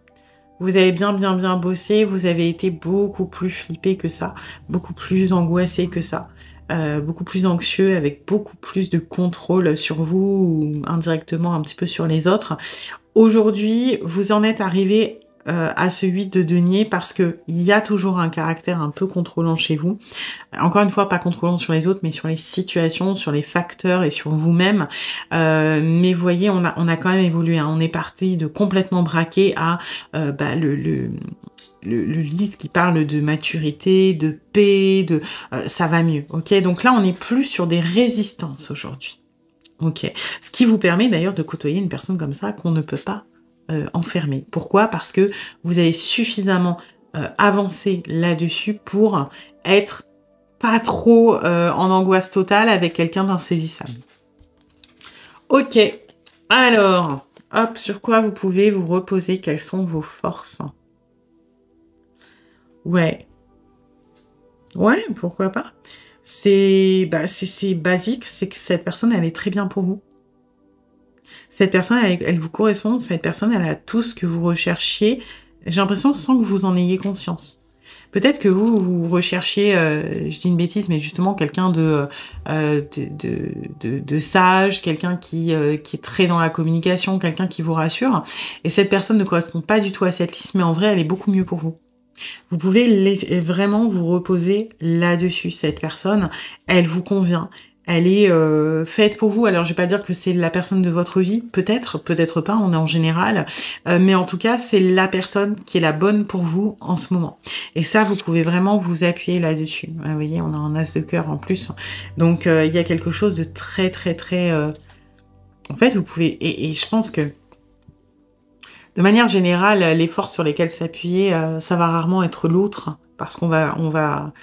Vous avez bien bossé, vous avez été beaucoup plus flippé que ça, beaucoup plus angoissé que ça, beaucoup plus anxieux, avec beaucoup plus de contrôle sur vous, ou indirectement un petit peu sur les autres. Aujourd'hui, vous en êtes arrivé à ce 8 de denier parce que il y a toujours un caractère un peu contrôlant chez vous. Encore une fois, pas contrôlant sur les autres, mais sur les situations, sur les facteurs et sur vous-même. Mais vous voyez, on a quand même évolué. Hein. On est parti de complètement braqué à le livre qui parle de maturité, de paix, de ça va mieux. Ok, donc là, on n'est plus sur des résistances aujourd'hui. Ok, ce qui vous permet d'ailleurs de côtoyer une personne comme ça qu'on ne peut pas enfermer. Pourquoi? Parce que vous avez suffisamment avancé là-dessus pour être pas trop en angoisse totale avec quelqu'un d'insaisissable. Ok, alors, hop, sur quoi vous pouvez vous reposer? Quelles sont vos forces? Ouais, pourquoi pas? C'est basique, c'est que cette personne, elle est très bien pour vous. Cette personne, elle vous correspond, cette personne, elle a tout ce que vous recherchiez, j'ai l'impression, sans que vous en ayez conscience. Peut-être que vous recherchiez, je dis une bêtise, mais justement quelqu'un de sage, quelqu'un qui est très dans la communication, quelqu'un qui vous rassure, et cette personne ne correspond pas du tout à cette liste, mais en vrai, elle est beaucoup mieux pour vous. Vous pouvez vraiment vous reposer là-dessus. Cette personne, elle vous convient. Elle est faite pour vous. Alors, je vais pas dire que c'est la personne de votre vie. Peut-être, peut-être pas, on est en général. Mais en tout cas, c'est la personne qui est la bonne pour vous en ce moment. Et ça, vous pouvez vraiment vous appuyer là-dessus. Vous voyez, on a un as de cœur en plus. Donc, il y a quelque chose de très... En fait, vous pouvez... Et je pense que de manière générale, les forces sur lesquelles s'appuyer, ça va rarement être l'autre, parce qu'on va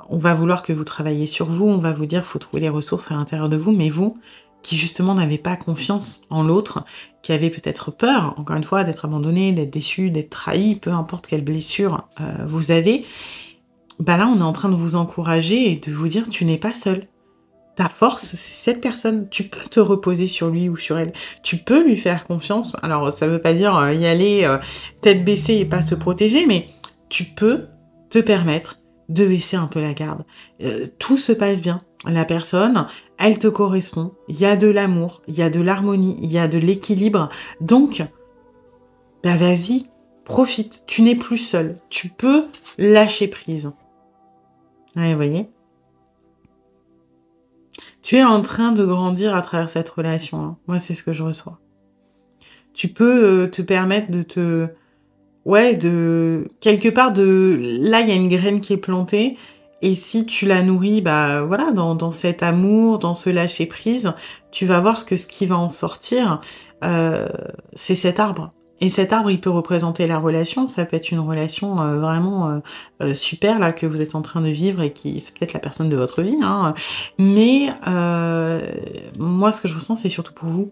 vouloir que vous travailliez sur vous, on va vous dire qu'il faut trouver les ressources à l'intérieur de vous, mais vous, qui justement n'avez pas confiance en l'autre, qui avez peut-être peur, encore une fois, d'être abandonné, d'être déçu, d'être trahi, peu importe quelle blessure vous avez, là, on est en train de vous encourager et de vous dire, tu n'es pas seul. Ta force, c'est cette personne. Tu peux te reposer sur lui ou sur elle. Tu peux lui faire confiance. Alors, ça veut pas dire y aller tête baissée et pas se protéger, mais tu peux te permettre de baisser un peu la garde. Tout se passe bien. La personne, elle te correspond. Il y a de l'amour, il y a de l'harmonie, il y a de l'équilibre. Donc, vas-y, profite. Tu n'es plus seul. Tu peux lâcher prise. Ouais, vous voyez ? Tu es en train de grandir à travers cette relation. Hein. Moi, c'est ce que je reçois. Tu peux te permettre de quelque part, là, il y a une graine qui est plantée. Et si tu la nourris, voilà, dans cet amour, dans ce lâcher-prise, tu vas voir que ce qui va en sortir, c'est cet arbre. Et cet arbre, il peut représenter la relation. Ça peut être une relation vraiment super là que vous êtes en train de vivre et qui c'est peut-être la personne de votre vie. Hein. Mais moi, ce que je ressens, c'est surtout pour vous.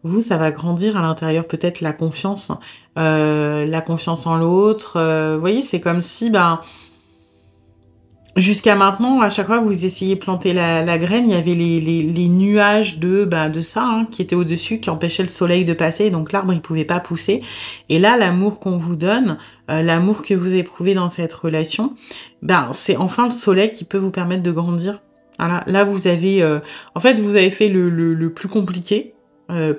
Vous, ça va grandir à l'intérieur, peut-être la confiance en l'autre. Vous voyez, c'est comme si, jusqu'à maintenant, à chaque fois que vous essayez de planter la graine, il y avait les nuages de ça hein, qui étaient au-dessus, qui empêchaient le soleil de passer, donc l'arbre, il pouvait pas pousser. Et là, l'amour qu'on vous donne, l'amour que vous éprouvez dans cette relation, c'est enfin le soleil qui peut vous permettre de grandir. Voilà. Là, vous avez... en fait, vous avez fait le plus compliqué,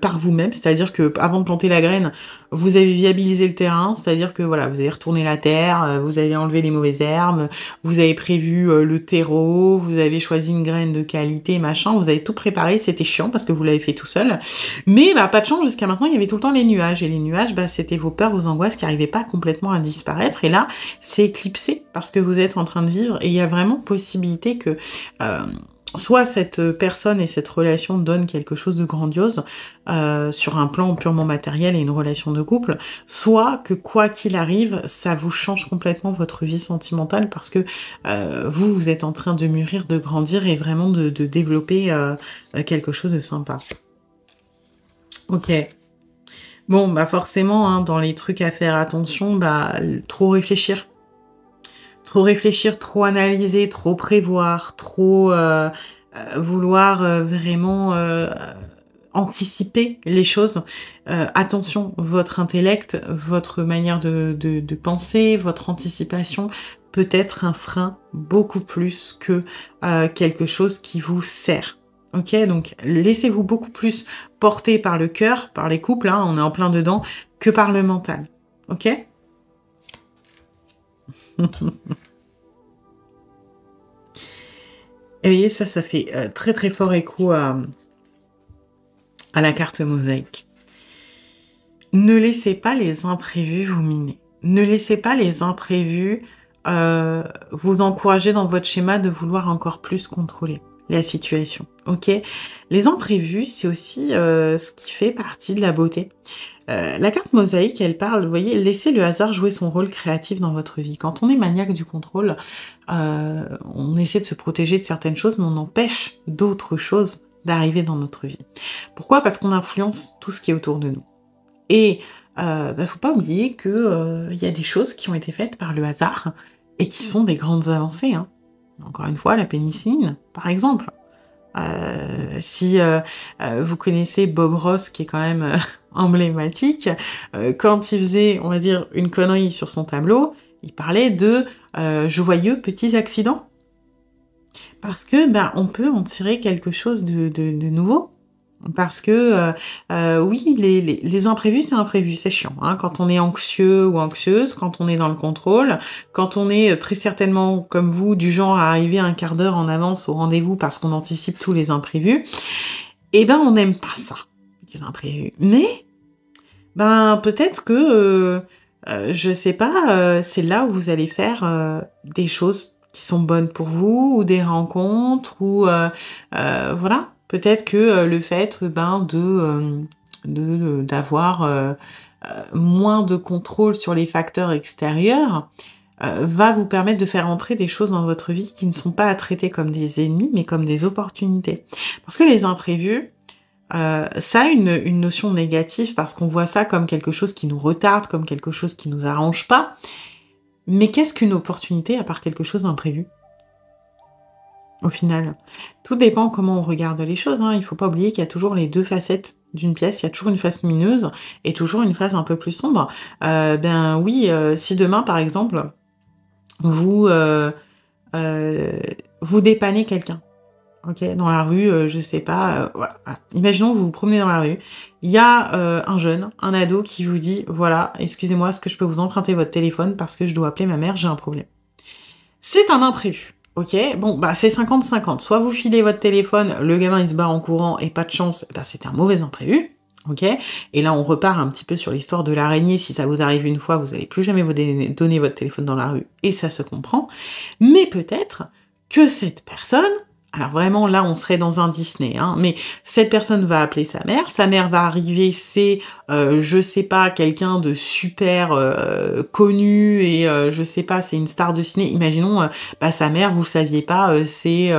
par vous-même, c'est-à-dire que avant de planter la graine, vous avez viabilisé le terrain, c'est-à-dire que voilà, vous avez retourné la terre, vous avez enlevé les mauvaises herbes, vous avez prévu le terreau, vous avez choisi une graine de qualité, machin, vous avez tout préparé, c'était chiant parce que vous l'avez fait tout seul, mais bah pas de chance, jusqu'à maintenant il y avait tout le temps les nuages, et les nuages, bah c'était vos peurs, vos angoisses qui n'arrivaient pas complètement à disparaître, et là c'est éclipsé parce que vous êtes en train de vivre, et il y a vraiment possibilité que soit cette personne et cette relation donnent quelque chose de grandiose sur un plan purement matériel et une relation de couple, soit que quoi qu'il arrive, ça vous change complètement votre vie sentimentale parce que vous êtes en train de mûrir, de grandir et vraiment de développer quelque chose de sympa. Ok. Bon, bah forcément, hein, dans les trucs à faire attention, bah trop réfléchir. Trop réfléchir, trop analyser, trop prévoir, trop vouloir vraiment anticiper les choses. Attention, votre intellect, votre manière de penser, votre anticipation peut être un frein beaucoup plus que quelque chose qui vous sert. Ok, donc laissez-vous beaucoup plus porter par le cœur, par les couples, hein, on est en plein dedans, que par le mental. Ok. Et vous voyez, ça fait très très fort écho à la carte mosaïque. Ne laissez pas les imprévus vous miner. Ne laissez pas les imprévus vous encourager dans votre schéma de vouloir encore plus contrôler la situation. Ok. Les imprévus, c'est aussi ce qui fait partie de la beauté. La carte mosaïque, elle parle, vous voyez, laissez le hasard jouer son rôle créatif dans votre vie. Quand on est maniaque du contrôle, on essaie de se protéger de certaines choses, mais on empêche d'autres choses d'arriver dans notre vie. Pourquoi? Parce qu'on influence tout ce qui est autour de nous. Et faut pas oublier que y a des choses qui ont été faites par le hasard et qui sont des grandes avancées. Hein. Encore une fois, la pénicilline, par exemple. Si vous connaissez Bob Ross, qui est quand même emblématique, quand il faisait, on va dire, une connerie sur son tableau, il parlait de joyeux petits accidents. Parce que on peut en tirer quelque chose de nouveau. Parce que oui, les imprévus, c'est imprévu, c'est chiant. Hein, quand on est anxieux ou anxieuse, quand on est dans le contrôle, quand on est très certainement, comme vous, du genre à arriver un quart d'heure en avance au rendez-vous parce qu'on anticipe tous les imprévus, on n'aime pas ça, les imprévus. Mais, peut-être que, je sais pas, c'est là où vous allez faire des choses qui sont bonnes pour vous, ou des rencontres, ou voilà. Peut-être que le fait d'avoir moins de contrôle sur les facteurs extérieurs va vous permettre de faire entrer des choses dans votre vie qui ne sont pas à traiter comme des ennemis, mais comme des opportunités. Parce que les imprévus, ça a une notion négative parce qu'on voit ça comme quelque chose qui nous retarde, comme quelque chose qui nous arrange pas. Mais qu'est-ce qu'une opportunité à part quelque chose d'imprévu ? Au final, tout dépend comment on regarde les choses. Hein. Il ne faut pas oublier qu'il y a toujours les deux facettes d'une pièce. Il y a toujours une face lumineuse et toujours une face un peu plus sombre. Oui, si demain, par exemple, vous dépannez quelqu'un, ok, dans la rue, je sais pas. Voilà. Imaginons vous vous promenez dans la rue. Il y a un jeune, un ado qui vous dit, voilà, excusez-moi, est-ce que je peux vous emprunter votre téléphone parce que je dois appeler ma mère, j'ai un problème. C'est un imprévu. Ok, c'est 50-50. Soit vous filez votre téléphone, le gamin il se barre en courant et pas de chance, c'est un mauvais imprévu. Ok, et là on repart un petit peu sur l'histoire de l'araignée. Si ça vous arrive une fois, vous n'allez plus jamais vous donner votre téléphone dans la rue et ça se comprend. Mais peut-être que cette personne, alors vraiment là on serait dans un Disney, hein, mais cette personne va appeler sa mère va arriver, c'est je sais pas, quelqu'un de super connu et je sais pas, c'est une star de ciné, imaginons sa mère, vous saviez pas, c'est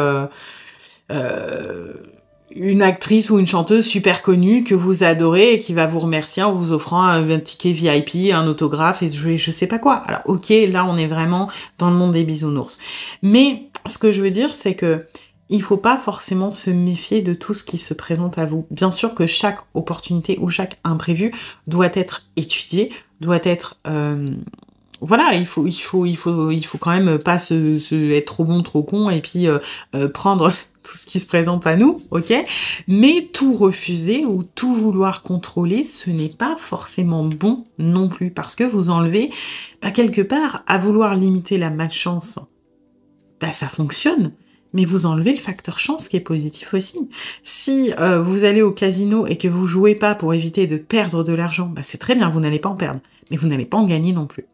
une actrice ou une chanteuse super connue que vous adorez et qui va vous remercier en vous offrant un ticket VIP, un autographe et je sais pas quoi. Alors ok, là on est vraiment dans le monde des bisounours. Mais ce que je veux dire, c'est que il faut pas forcément se méfier de tout ce qui se présente à vous. Bien sûr que chaque opportunité ou chaque imprévu doit être étudié, doit être voilà, il faut quand même pas être trop bon, trop con et puis prendre tout ce qui se présente à nous, ok? Mais tout refuser ou tout vouloir contrôler, ce n'est pas forcément bon non plus, parce que vous enlevez, quelque part, à vouloir limiter la malchance, ça fonctionne, mais vous enlevez le facteur chance qui est positif aussi. Si vous allez au casino et que vous jouez pas pour éviter de perdre de l'argent, c'est très bien, vous n'allez pas en perdre, mais vous n'allez pas en gagner non plus.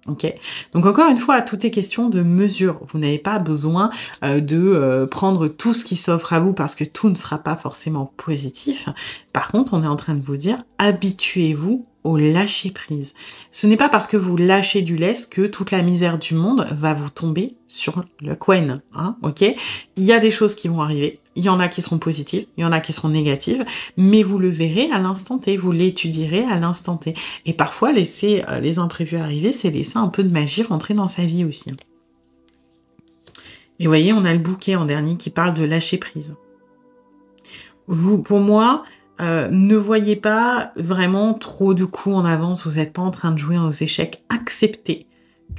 Ok. Donc encore une fois, tout est question de mesure. Vous n'avez pas besoin de prendre tout ce qui s'offre à vous parce que tout ne sera pas forcément positif. Par contre, on est en train de vous dire, habituez-vous au lâcher prise. Ce n'est pas parce que vous lâchez du lest que toute la misère du monde va vous tomber sur le coin, hein, ok? Il y a des choses qui vont arriver, il y en a qui seront positives, il y en a qui seront négatives, mais vous le verrez à l'instant T, vous l'étudierez à l'instant T. Et parfois, laisser les imprévus arriver, c'est laisser un peu de magie rentrer dans sa vie aussi. Et vous voyez, on a le bouquet en dernier qui parle de lâcher prise. Vous, pour moi, ne voyez pas vraiment trop de coups en avance, vous n'êtes pas en train de jouer aux échecs. Acceptez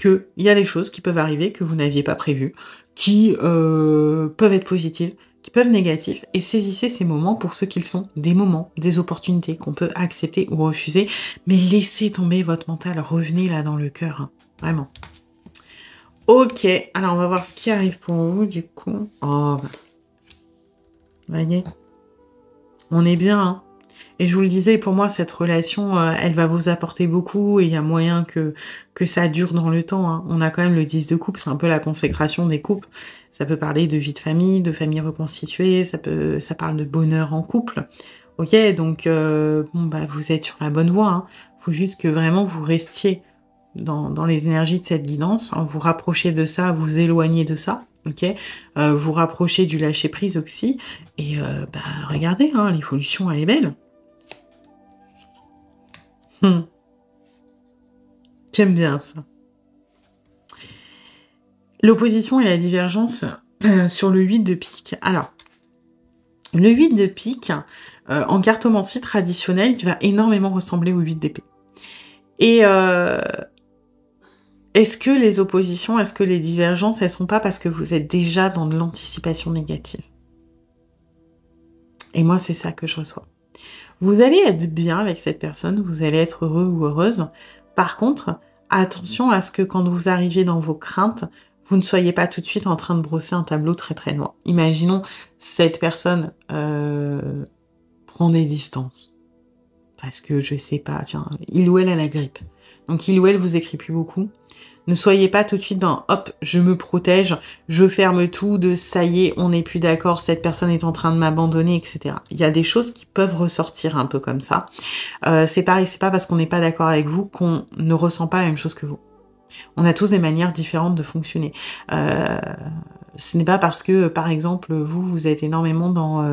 qu'il y a des choses qui peuvent arriver que vous n'aviez pas prévues, qui peuvent être positives, qui peuvent être négatives, et saisissez ces moments pour ce qu'ils sont, des moments, des opportunités qu'on peut accepter ou refuser, mais laissez tomber votre mental, revenez là dans le cœur, hein, vraiment. Ok, alors on va voir ce qui arrive pour vous du coup. Oh, voyez, on est bien, hein. Et je vous le disais, pour moi, cette relation, elle va vous apporter beaucoup et il y a moyen que ça dure dans le temps, hein. On a quand même le 10 de coupe, c'est un peu la consécration des couples. Ça peut parler de vie de famille reconstituée, ça parle de bonheur en couple. Ok, donc vous êtes sur la bonne voie, hein. Faut juste que vraiment vous restiez dans les énergies de cette guidance, hein. Vous rapprochez de ça, vous éloignez de ça. Ok, vous rapprochez du lâcher prise aussi, et regardez, hein, l'évolution elle est belle. J'aime bien ça. L'opposition et la divergence sur le 8 de pique. Alors, le 8 de pique, en cartomancie traditionnelle, il va énormément ressembler au 8 d'épée. Et est-ce que les oppositions, est-ce que les divergences, elles sont pas parce que vous êtes déjà dans de l'anticipation négative? Et moi, c'est ça que je reçois. Vous allez être bien avec cette personne, vous allez être heureux ou heureuse. Par contre, attention à ce que quand vous arrivez dans vos craintes, vous ne soyez pas tout de suite en train de brosser un tableau très très noir. Imaginons, cette personne prend des distances. Parce que, je sais pas, tiens, il ou elle a la grippe. Donc il ou elle vous écrit plus beaucoup. Ne soyez pas tout de suite dans « hop, je me protège, je ferme tout » de « ça y est, on n'est plus d'accord, cette personne est en train de m'abandonner », etc. Il y a des choses qui peuvent ressortir un peu comme ça. C'est pareil, c'est pas parce qu'on n'est pas d'accord avec vous qu'on ne ressent pas la même chose que vous. On a tous des manières différentes de fonctionner. Ce n'est pas parce que, par exemple, vous êtes énormément dans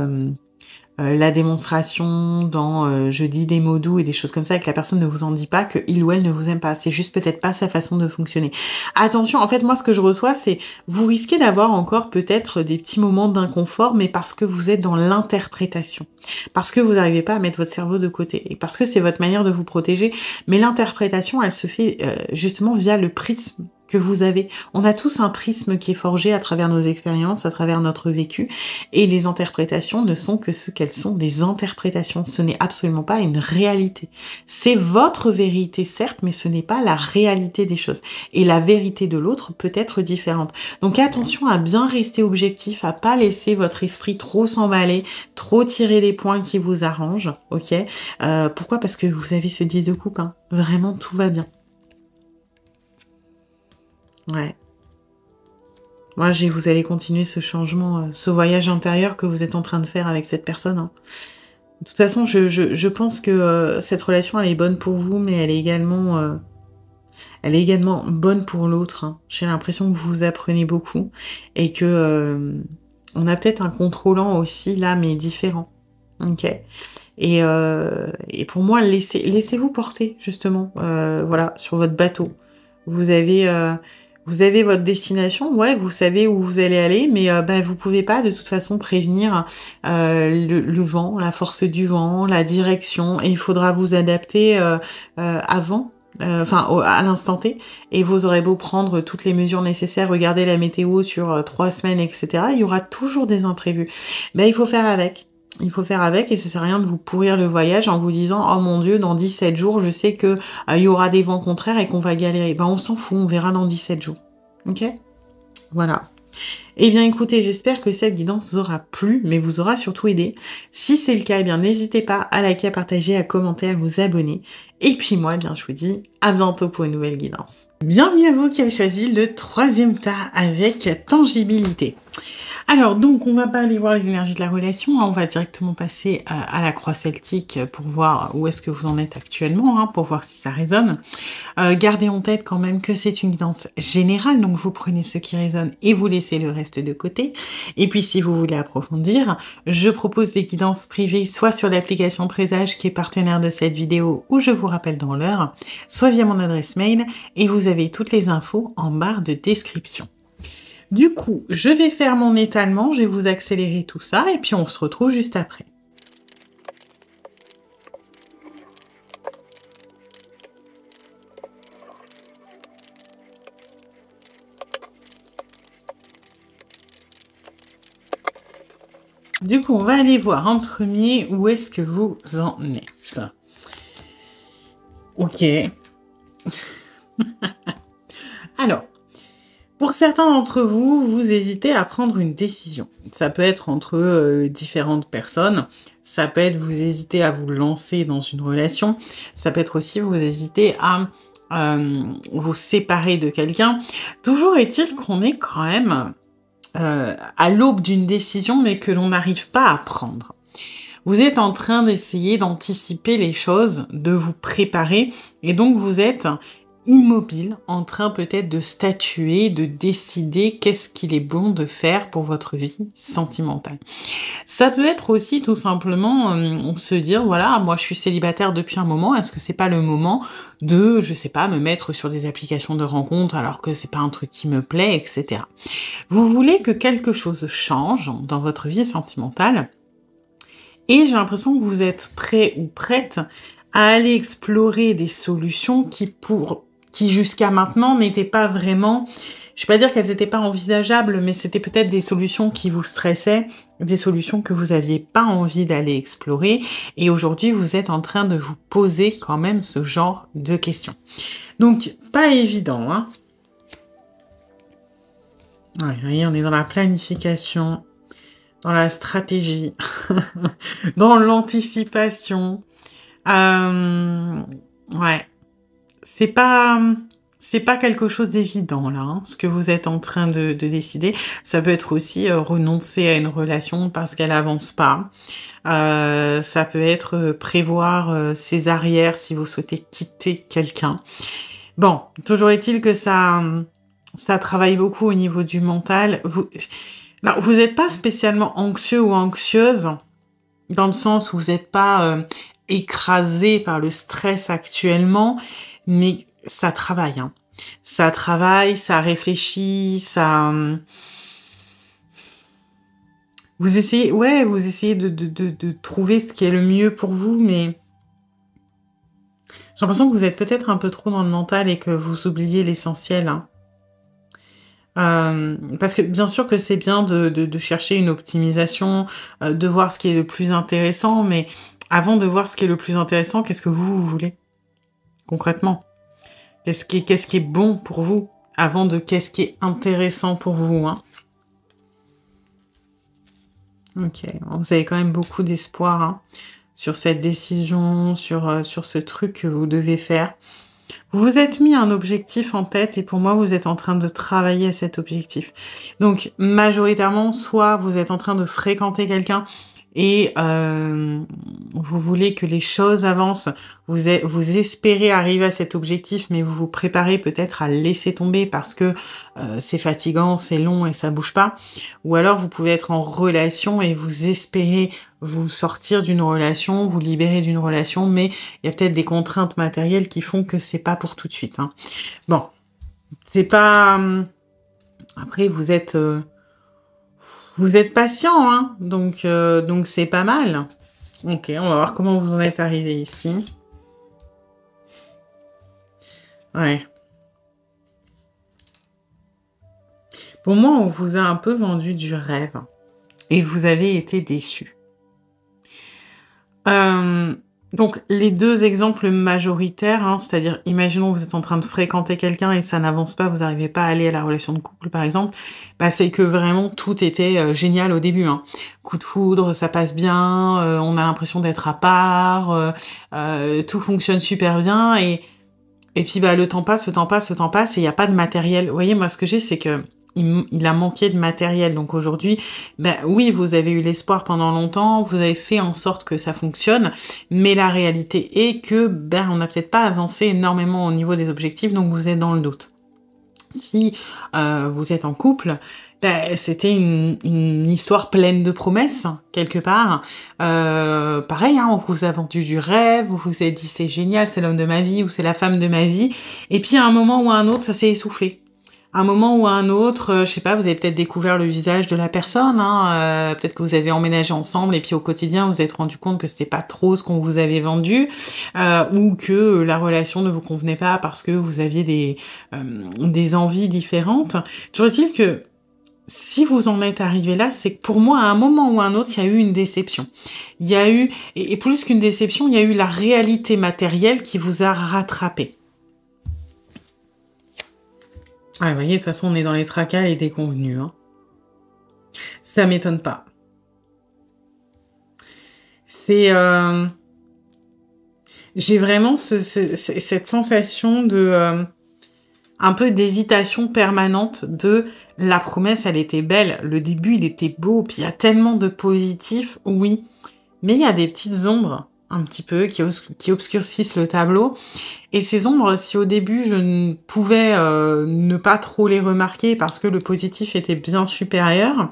la démonstration, dans je dis des mots doux et des choses comme ça, et que la personne ne vous en dit pas, que il ou elle ne vous aime pas. C'est juste peut-être pas sa façon de fonctionner. Attention, en fait, moi, ce que je reçois, c'est vous risquez d'avoir encore peut-être des petits moments d'inconfort, mais parce que vous êtes dans l'interprétation. Parce que vous n'arrivez pas à mettre votre cerveau de côté. Et parce que c'est votre manière de vous protéger. Mais l'interprétation, elle se fait justement via le prisme que vous avez. On a tous un prisme qui est forgé à travers nos expériences, à travers notre vécu, et les interprétations ne sont que ce qu'elles sont, des interprétations. Ce n'est absolument pas une réalité. C'est votre vérité, certes, mais ce n'est pas la réalité des choses. Et la vérité de l'autre peut être différente. Donc attention à bien rester objectif, à pas laisser votre esprit trop s'emballer, trop tirer les points qui vous arrangent, ok? Pourquoi? Parce que vous avez ce 10 de coupe, hein. Vraiment, tout va bien. Ouais. Moi, vous allez continuer ce changement, ce voyage intérieur que vous êtes en train de faire avec cette personne, hein. De toute façon, je pense que cette relation, elle est bonne pour vous, mais elle est également bonne pour l'autre, hein. J'ai l'impression que vous vous apprenez beaucoup et que on a peut-être un contrôlant aussi là, mais différent. Ok. Et pour moi, laissez-vous porter justement, voilà, sur votre bateau. Vous avez votre destination, ouais, vous savez où vous allez aller, mais vous pouvez pas de toute façon prévenir le vent, la force du vent, la direction, et il faudra vous adapter avant à l'instant T, et vous aurez beau prendre toutes les mesures nécessaires, regarder la météo sur 3 semaines, etc., il y aura toujours des imprévus. Mais il faut faire avec. Il faut faire avec, et ça sert à rien de vous pourrir le voyage en vous disant « Oh mon Dieu, dans 17 jours, je sais que il y aura des vents contraires et qu'on va galérer. » Ben on s'en fout, on verra dans 17 jours. Ok? Voilà. Eh bien écoutez, j'espère que cette guidance vous aura plu, mais vous aura surtout aidé. Si c'est le cas, eh bien n'hésitez pas à liker, à partager, à commenter, à vous abonner. Et puis moi, eh bien je vous dis à bientôt pour une nouvelle guidance. Bienvenue à vous qui avez choisi le 3e tas avec tangibilité. Alors, donc, on va pas aller voir les énergies de la relation, hein, on va directement passer à la croix celtique pour voir où est-ce que vous en êtes actuellement, hein, pour voir si ça résonne. Gardez en tête quand même que c'est une guidance générale, donc vous prenez ce qui résonne et vous laissez le reste de côté. Et puis, si vous voulez approfondir, je propose des guidances privées, soit sur l'application Présage qui est partenaire de cette vidéo, où je vous rappelle dans l'heure, soit via mon adresse mail, et vous avez toutes les infos en barre de description. Du coup, je vais faire mon étalement, je vais vous accélérer tout ça, et puis on se retrouve juste après. Du coup, on va aller voir en premier où est-ce que vous en êtes. Ok. Alors, pour certains d'entre vous, vous hésitez à prendre une décision. Ça peut être entre différentes personnes, ça peut être vous hésitez à vous lancer dans une relation, ça peut être aussi vous hésitez à vous séparer de quelqu'un. Toujours est-il qu'on est quand même à l'aube d'une décision, mais que l'on n'arrive pas à prendre. Vous êtes en train d'essayer d'anticiper les choses, de vous préparer, et donc vous êtes immobile, en train peut-être de statuer, de décider qu'est-ce qu'il est bon de faire pour votre vie sentimentale. Ça peut être aussi tout simplement se dire, voilà, moi je suis célibataire depuis un moment, est-ce que c'est pas le moment de, je sais pas, me mettre sur des applications de rencontres alors que c'est pas un truc qui me plaît, etc. Vous voulez que quelque chose change dans votre vie sentimentale, et j'ai l'impression que vous êtes prêt ou prête à aller explorer des solutions qui jusqu'à maintenant n'étaient pas vraiment, je vais pas dire qu'elles n'étaient pas envisageables, mais c'était peut-être des solutions qui vous stressaient, des solutions que vous aviez pas envie d'aller explorer, et aujourd'hui vous êtes en train de vous poser quand même ce genre de questions. Donc, pas évident, hein. Ouais, vous voyez, on est dans la planification, dans la stratégie, dans l'anticipation. Ouais. C'est pas quelque chose d'évident, là, hein, ce que vous êtes en train de décider. Ça peut être aussi renoncer à une relation parce qu'elle avance pas. Ça peut être prévoir ses arrières si vous souhaitez quitter quelqu'un. Bon, toujours est-il que ça travaille beaucoup au niveau du mental. Vous n'êtes pas spécialement anxieux ou anxieuse, dans le sens où vous n'êtes pas écrasé par le stress actuellement, mais ça travaille, hein. Ça travaille, ça réfléchit, ça... Vous essayez de trouver ce qui est le mieux pour vous, mais j'ai l'impression que vous êtes peut-être un peu trop dans le mental et que vous oubliez l'essentiel, hein. Parce que bien sûr que c'est bien de chercher une optimisation, de voir ce qui est le plus intéressant, mais avant de voir ce qui est le plus intéressant, qu'est-ce que vous voulez concrètement? Qu'est-ce qui est bon pour vous avant de qu'est-ce qui est intéressant pour vous, hein? Ok, vous avez quand même beaucoup d'espoir, hein, sur cette décision, sur ce truc que vous devez faire. Vous vous êtes mis un objectif en tête et pour moi, vous êtes en train de travailler à cet objectif. Donc, majoritairement, soit vous êtes en train de fréquenter quelqu'un et vous voulez que les choses avancent, vous espérez arriver à cet objectif, mais vous vous préparez peut-être à laisser tomber parce que c'est fatigant, c'est long et ça bouge pas. Ou alors, vous pouvez être en relation et vous espérez vous sortir d'une relation, vous libérer d'une relation, mais il y a peut-être des contraintes matérielles qui font que c'est pas pour tout de suite, hein. Bon, c'est pas... Après, vous êtes patient, hein, donc c'est pas mal. Ok, on va voir comment vous en êtes arrivé ici. Ouais. Pour moi, on vous a un peu vendu du rêve et vous avez été déçus. Donc les 2 exemples majoritaires, hein, c'est-à-dire, imaginons vous êtes en train de fréquenter quelqu'un et ça n'avance pas, vous n'arrivez pas à aller à la relation de couple, par exemple, bah, c'est que vraiment tout était, génial au début, hein. Coup de foudre, ça passe bien, on a l'impression d'être à part, tout fonctionne super bien et puis, bah, le temps passe, le temps passe, le temps passe et il y a pas de matériel. Vous voyez, moi, ce que j'ai, c'est que il a manqué de matériel. Donc aujourd'hui, bah, oui, vous avez eu l'espoir pendant longtemps, vous avez fait en sorte que ça fonctionne, mais la réalité est que, ben, on n'a peut-être pas avancé énormément au niveau des objectifs, donc vous êtes dans le doute. Si vous êtes en couple, bah, c'était une histoire pleine de promesses, quelque part. Pareil, hein, on vous a vendu du rêve, vous vous êtes dit c'est génial, c'est l'homme de ma vie ou c'est la femme de ma vie. Et puis à un moment ou à un autre, ça s'est essoufflé. À un moment ou à un autre, je sais pas, vous avez peut-être découvert le visage de la personne, hein, peut-être que vous avez emménagé ensemble et puis au quotidien vous vous êtes rendu compte que c'était pas trop ce qu'on vous avait vendu, ou que la relation ne vous convenait pas parce que vous aviez des envies différentes. Toujours est-il que si vous en êtes arrivé là, c'est que pour moi, à un moment ou à un autre, il y a eu une déception. Il y a eu, et plus qu'une déception, il y a eu la réalité matérielle qui vous a rattrapé. Ah, vous voyez, de toute façon, on est dans les tracas et déconvenus, hein. Ça m'étonne pas. C'est... J'ai vraiment cette sensation de... un peu d'hésitation permanente de la promesse, elle était belle, le début, il était beau, puis il y a tellement de positifs, oui, mais il y a des petites ombres, un petit peu, qui obscurcissent le tableau, et ces ombres, si au début je ne pouvais ne pas trop les remarquer parce que le positif était bien supérieur,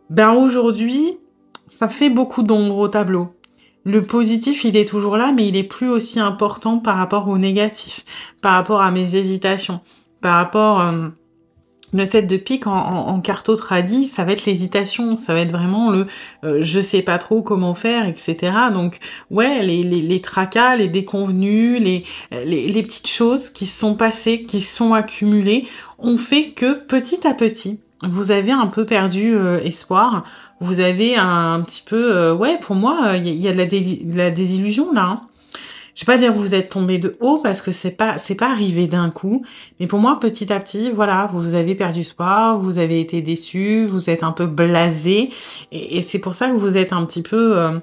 ben aujourd'hui, ça fait beaucoup d'ombres au tableau. Le positif, il est toujours là, mais il est plus aussi important par rapport au négatif, par rapport à mes hésitations, par rapport... le 7 de pique en carto tradi, ça va être l'hésitation, ça va être vraiment le je sais pas trop comment faire, etc. Donc ouais, les tracas, les déconvenus, les petites choses qui se sont passées, qui se sont accumulées, ont fait que petit à petit, vous avez un peu perdu espoir. Vous avez un petit peu... ouais, pour moi, il y a de la désillusion là, hein. Je vais pas dire que vous êtes tombé de haut parce que c'est pas arrivé d'un coup, mais pour moi petit à petit, voilà, vous avez perdu espoir, vous avez été déçu, vous êtes un peu blasé et c'est pour ça que vous êtes un petit peu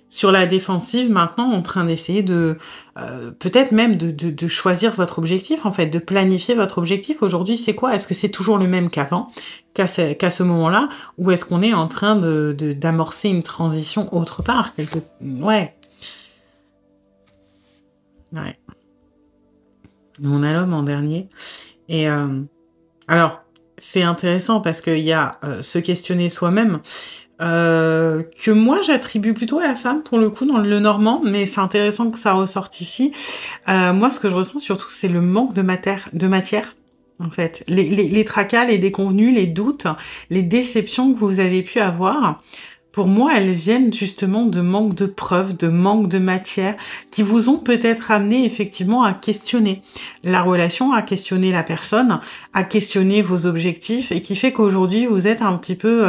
sur la défensive maintenant en train d'essayer de peut-être même de choisir votre objectif en fait, de planifier votre objectif. Aujourd'hui, c'est quoi? Est-ce que c'est toujours le même qu'avant, qu'à ce moment-là, ou est-ce qu'on est en train d'amorcer une transition autre part Ouais. Ouais. On a l'homme en dernier. Et alors, c'est intéressant parce qu'il y a se questionner soi-même, que moi j'attribue plutôt à la femme pour le coup dans le normand, mais c'est intéressant que ça ressorte ici. Moi, ce que je ressens surtout, c'est le manque de matière. En fait, les tracas, les déconvenus, les doutes, les déceptions que vous avez pu avoir, pour moi, elles viennent justement de manque de preuves, de manque de matière, qui vous ont peut-être amené effectivement à questionner la relation, à questionner la personne, à questionner vos objectifs, et qui fait qu'aujourd'hui, vous êtes un petit peu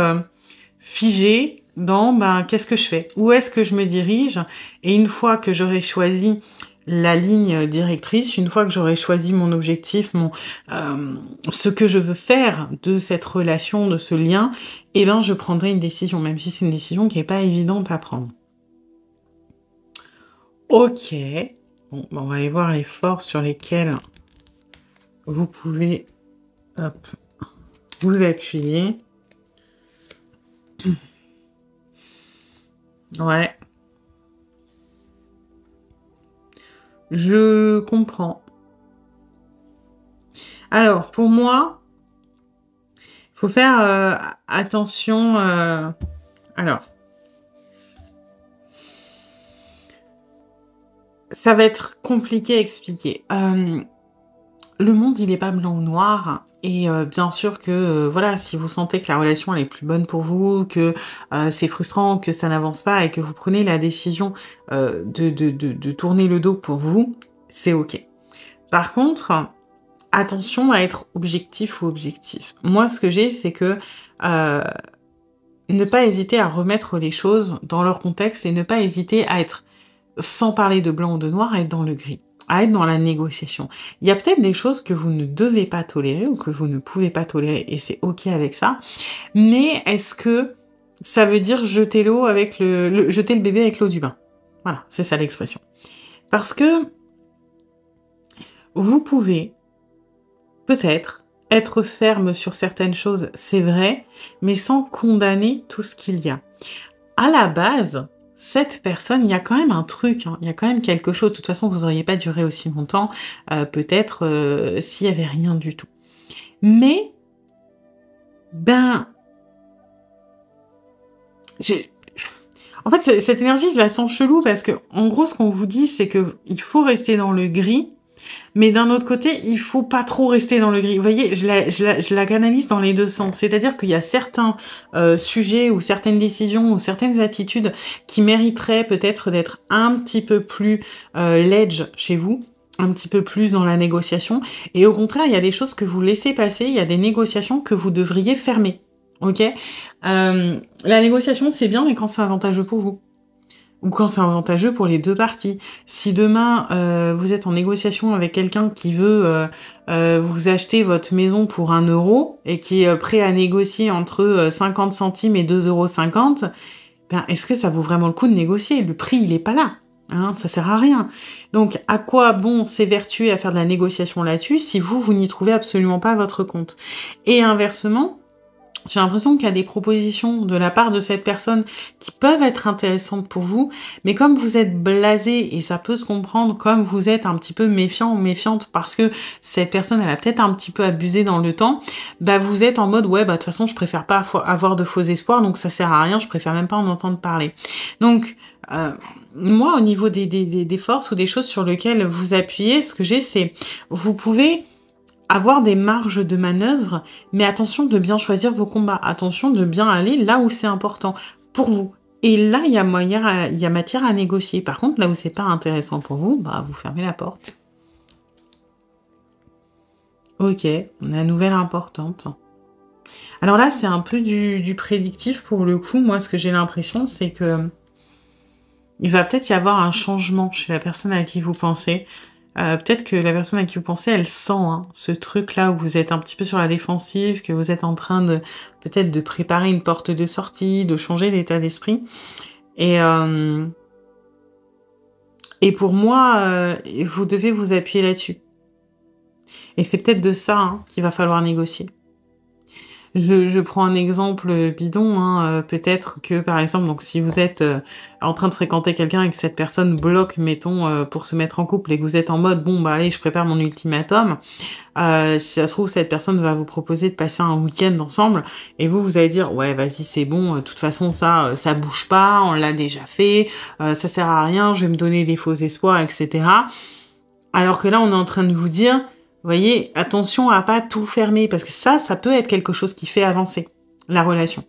figé dans qu'est-ce que je fais? Où est-ce que je me dirige? Et une fois que j'aurai choisi la ligne directrice, une fois que j'aurai choisi mon objectif, ce que je veux faire de cette relation, de ce lien, eh ben je prendrai une décision, même si c'est une décision qui n'est pas évidente à prendre. Ok, bon, on va aller voir les forces sur lesquelles vous pouvez vous appuyer. Ouais. Je comprends. Alors, pour moi, il faut faire attention. Alors, ça va être compliqué à expliquer. Le monde, il n'est pas blanc ou noir. Et bien sûr que, voilà, si vous sentez que la relation, elle est plus bonne pour vous, que c'est frustrant, que ça n'avance pas et que vous prenez la décision de tourner le dos pour vous, c'est OK. Par contre, attention à être objectif ou objectif. Moi, ce que j'ai, c'est que ne pas hésiter à remettre les choses dans leur contexte et ne pas hésiter à être, sans parler de blanc ou de noir, à être dans le gris, à être dans la négociation. Il y a peut-être des choses que vous ne devez pas tolérer ou que vous ne pouvez pas tolérer et c'est ok avec ça, mais est-ce que ça veut dire jeter l'eau avec jeter le bébé avec l'eau du bain? Voilà, c'est ça l'expression. Parce que vous pouvez peut-être être ferme sur certaines choses, c'est vrai, mais sans condamner tout ce qu'il y a. À la base, cette personne, il y a quand même un truc, hein, il y a quand même quelque chose. De toute façon, vous n'auriez pas duré aussi longtemps, peut-être s'il n'y avait rien du tout. Mais, en fait, cette énergie, je la sens chelou parce que, en gros, ce qu'on vous dit, c'est que il faut rester dans le gris. Mais d'un autre côté, il faut pas trop rester dans le gris. Vous voyez, je la canalise dans les deux sens. C'est-à-dire qu'il y a certains sujets ou certaines décisions ou certaines attitudes qui mériteraient peut-être d'être un petit peu plus ledge chez vous, un petit peu plus dans la négociation. Et au contraire, il y a des choses que vous laissez passer, il y a des négociations que vous devriez fermer. Ok, la négociation, c'est bien, mais quand c'est avantageux pour vous. Ou quand c'est avantageux pour les deux parties. Si demain, vous êtes en négociation avec quelqu'un qui veut vous acheter votre maison pour 1 euro et qui est prêt à négocier entre 50 centimes et 2,50 €, ben, est-ce que ça vaut vraiment le coup de négocier? Le prix, il est pas là. Hein, ça sert à rien. Donc, à quoi bon s'évertuer à faire de la négociation là-dessus si vous n'y trouvez absolument pas votre compte? Et inversement, j'ai l'impression qu'il y a des propositions de la part de cette personne qui peuvent être intéressantes pour vous, mais comme vous êtes blasé, et ça peut se comprendre, comme vous êtes un petit peu méfiant ou méfiante parce que cette personne, elle a peut-être un petit peu abusé dans le temps, bah vous êtes en mode, ouais, bah de toute façon, je préfère pas avoir de faux espoirs, donc ça sert à rien, je préfère même pas en entendre parler. Donc, moi, au niveau des forces ou des choses sur lesquelles vous appuyez, ce que j'ai, c'est, vous pouvez avoir des marges de manœuvre, mais attention de bien choisir vos combats. Attention de bien aller là où c'est important pour vous. Et là, il y a matière à négocier. Par contre, là où c'est pas intéressant pour vous, bah, vous fermez la porte. Ok, on a une nouvelle importante. Alors là, c'est un peu du prédictif pour le coup. Moi, ce que j'ai l'impression, c'est que il va peut-être y avoir un changement chez la personne à qui vous pensez. Peut-être que la personne à qui vous pensez, elle sent ce truc-là où vous êtes un petit peu sur la défensive, que vous êtes en train de peut-être de préparer une porte de sortie, de changer d'état d'esprit. Et pour moi, vous devez vous appuyer là-dessus. Et c'est peut-être de ça qu'il va falloir négocier. Je prends un exemple bidon, peut-être que par exemple, donc si vous êtes en train de fréquenter quelqu'un et que cette personne bloque, mettons, pour se mettre en couple et que vous êtes en mode bon bah allez, je prépare mon ultimatum, si ça se trouve cette personne va vous proposer de passer un week-end ensemble et vous allez dire ouais vas-y c'est bon, de toute façon ça bouge pas, on l'a déjà fait, ça sert à rien, je vais me donner des faux espoirs, etc. Alors que là on est en train de vous dire vous voyez, attention à pas tout fermer, parce que ça peut être quelque chose qui fait avancer la relation.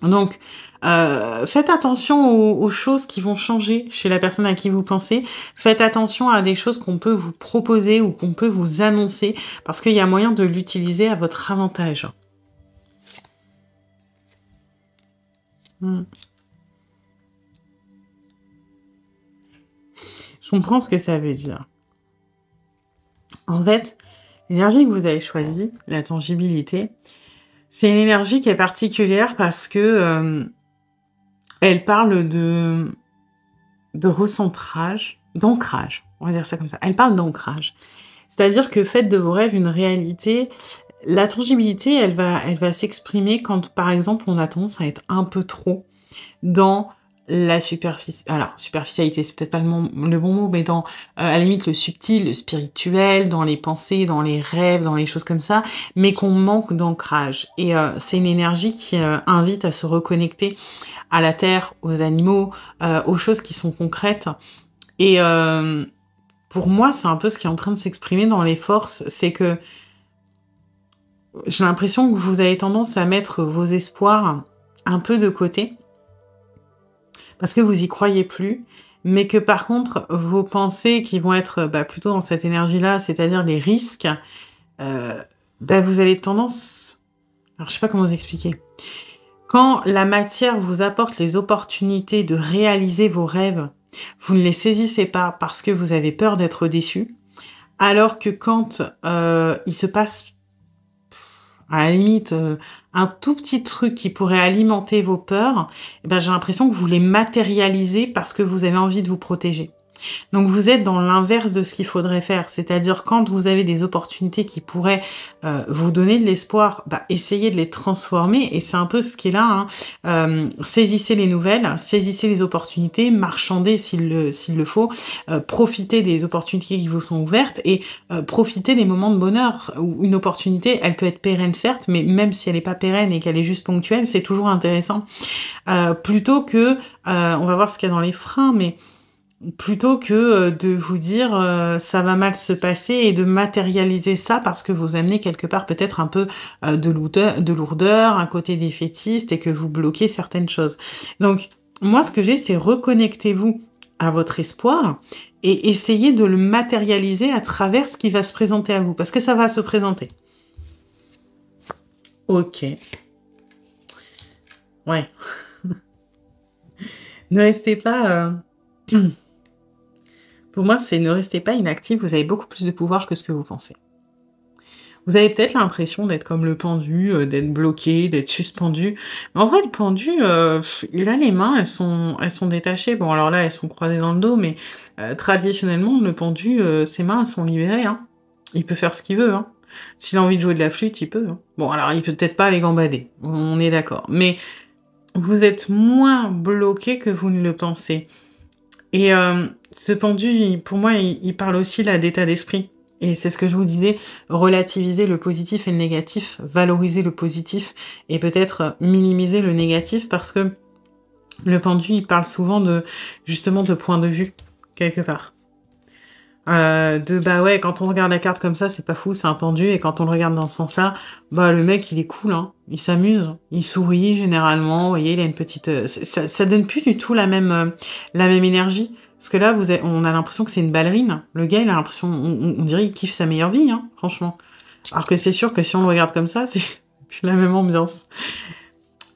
Donc, faites attention aux choses qui vont changer chez la personne à qui vous pensez. Faites attention à des choses qu'on peut vous proposer ou qu'on peut vous annoncer, parce qu'il y a moyen de l'utiliser à votre avantage. Je comprends ce que ça veut dire. En fait, l'énergie que vous avez choisie, la tangibilité, c'est une énergie qui est particulière parce que elle parle de recentrage, d'ancrage, on va dire ça comme ça. Elle parle d'ancrage. C'est-à-dire que faites de vos rêves une réalité. La tangibilité, elle va s'exprimer quand, par exemple, on a tendance à être un peu trop dans la superficialité, c'est peut-être pas le bon mot, mais dans, à la limite, le subtil, le spirituel, dans les pensées, dans les rêves, dans les choses comme ça, mais qu'on manque d'ancrage. Et c'est une énergie qui invite à se reconnecter à la terre, aux animaux, aux choses qui sont concrètes. Et pour moi, c'est un peu ce qui est en train de s'exprimer dans les forces, c'est que j'ai l'impression que vous avez tendance à mettre vos espoirs un peu de côté, parce que vous y croyez plus, mais que par contre, vos pensées qui vont être plutôt dans cette énergie-là, c'est-à-dire les risques, vous avez tendance... Alors, je sais pas comment vous expliquer. Quand la matière vous apporte les opportunités de réaliser vos rêves, vous ne les saisissez pas parce que vous avez peur d'être déçu, alors que quand il se passe, à la limite, un tout petit truc qui pourrait alimenter vos peurs, j'ai l'impression que vous les matérialisez parce que vous avez envie de vous protéger. Donc vous êtes dans l'inverse de ce qu'il faudrait faire, c'est-à-dire quand vous avez des opportunités qui pourraient vous donner de l'espoir, essayez de les transformer, et c'est un peu ce qui est là, saisissez les nouvelles, saisissez les opportunités, marchandez s'il le faut, profitez des opportunités qui vous sont ouvertes, et profitez des moments de bonheur, où une opportunité, elle peut être pérenne certes, mais même si elle n'est pas pérenne et qu'elle est juste ponctuelle, c'est toujours intéressant, plutôt que, on va voir ce qu'il y a dans les freins, mais plutôt que de vous dire ça va mal se passer et de matérialiser ça parce que vous amenez quelque part peut-être un peu de lourdeur, un côté défaitiste et que vous bloquez certaines choses. Donc moi ce que j'ai c'est reconnectez-vous à votre espoir et essayez de le matérialiser à travers ce qui va se présenter à vous parce que ça va se présenter. Ok. Ouais. Ne restez pas... Pour moi, c'est ne restez pas inactif, vous avez beaucoup plus de pouvoir que ce que vous pensez. Vous avez peut-être l'impression d'être comme le pendu, d'être bloqué, d'être suspendu. Mais en vrai, le pendu, il a les mains, elles sont détachées. Bon, alors là, elles sont croisées dans le dos, mais traditionnellement, le pendu, ses mains, elles sont libérées. Hein. Il peut faire ce qu'il veut. Hein. S'il a envie de jouer de la flûte, il peut. Hein. Bon, alors il peut peut-être pas aller gambader, on est d'accord. Mais vous êtes moins bloqué que vous ne le pensez. Et ce pendu, pour moi, il parle aussi là d'état d'esprit. Et c'est ce que je vous disais, relativiser le positif et le négatif, valoriser le positif et peut-être minimiser le négatif parce que le pendu, il parle souvent justement de point de vue, quelque part. Quand on regarde la carte comme ça, c'est pas fou, c'est un pendu, et quand on le regarde dans ce sens-là, le mec, il est cool, hein. Il s'amuse, il sourit généralement, vous voyez, il a une petite... Ça donne plus du tout la même énergie, parce que là, on a l'impression que c'est une ballerine. Le gars, il a l'impression, on dirait qu'il kiffe sa meilleure vie, hein, franchement. Alors que c'est sûr que si on le regarde comme ça, c'est plus la même ambiance.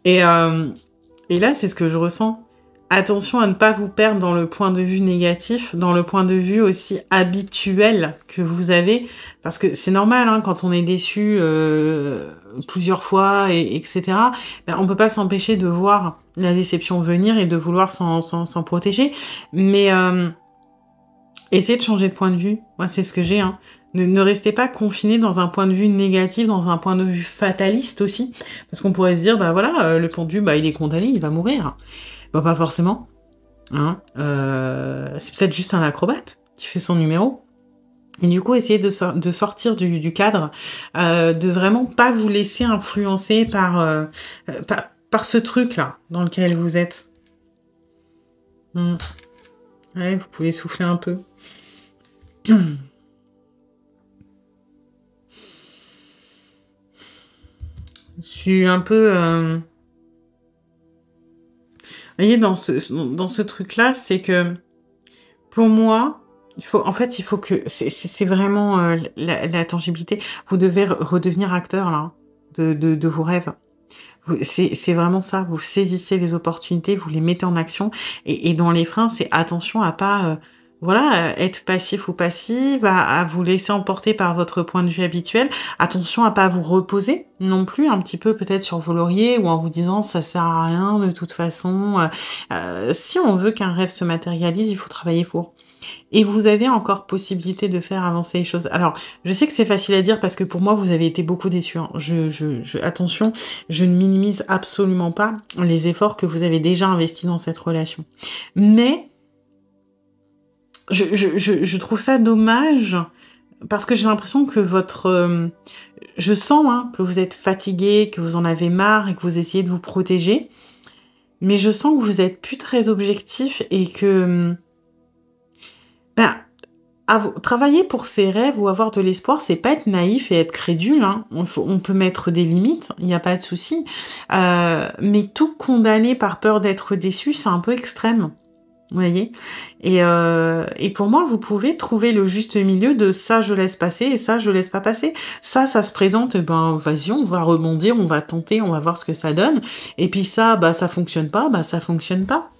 Et là, c'est ce que je ressens. Attention à ne pas vous perdre dans le point de vue négatif, dans le point de vue aussi habituel que vous avez, parce que c'est normal, hein, quand on est déçu plusieurs fois, etc., on peut pas s'empêcher de voir la déception venir et de vouloir s'en protéger, mais essayez de changer de point de vue. Moi, c'est ce que j'ai, hein. Ne restez pas confiné dans un point de vue négatif, dans un point de vue fataliste aussi, parce qu'on pourrait se dire, le pendu, il est condamné, il va mourir. Pas forcément. Hein. C'est peut-être juste un acrobate qui fait son numéro. Et du coup, essayez de sortir du cadre, de vraiment pas vous laisser influencer par ce truc-là dans lequel vous êtes. Ouais, vous pouvez souffler un peu. Je suis un peu... Vous voyez, dans ce truc-là, c'est que, pour moi, il faut que... C'est vraiment la tangibilité. Vous devez redevenir acteur, là, de vos rêves. C'est vraiment ça. Vous saisissez les opportunités, vous les mettez en action. Et dans les freins, c'est attention à pas... être passif ou passive, à vous laisser emporter par votre point de vue habituel. Attention à pas vous reposer non plus un petit peu peut-être sur vos lauriers ou en vous disant ça sert à rien de toute façon. Si on veut qu'un rêve se matérialise, il faut travailler pour. Et vous avez encore possibilité de faire avancer les choses. Alors, je sais que c'est facile à dire parce que pour moi, vous avez été beaucoup déçus. Hein. Attention, je ne minimise absolument pas les efforts que vous avez déjà investis dans cette relation. Mais je trouve ça dommage parce que j'ai l'impression que je sens que vous êtes fatigué, que vous en avez marre et que vous essayez de vous protéger. Mais je sens que vous êtes plus très objectif et que... travailler pour ses rêves ou avoir de l'espoir, c'est pas être naïf et être crédule. Hein. On peut mettre des limites, il n'y a pas de souci. Mais tout condamner par peur d'être déçu, c'est un peu extrême. Vous voyez? Et pour moi, vous pouvez trouver le juste milieu de ça, je laisse passer et ça, je laisse pas passer. Ça se présente, ben, vas-y, on va rebondir, on va tenter, on va voir ce que ça donne. Et puis ça, bah, ça fonctionne pas, bah, ça fonctionne pas.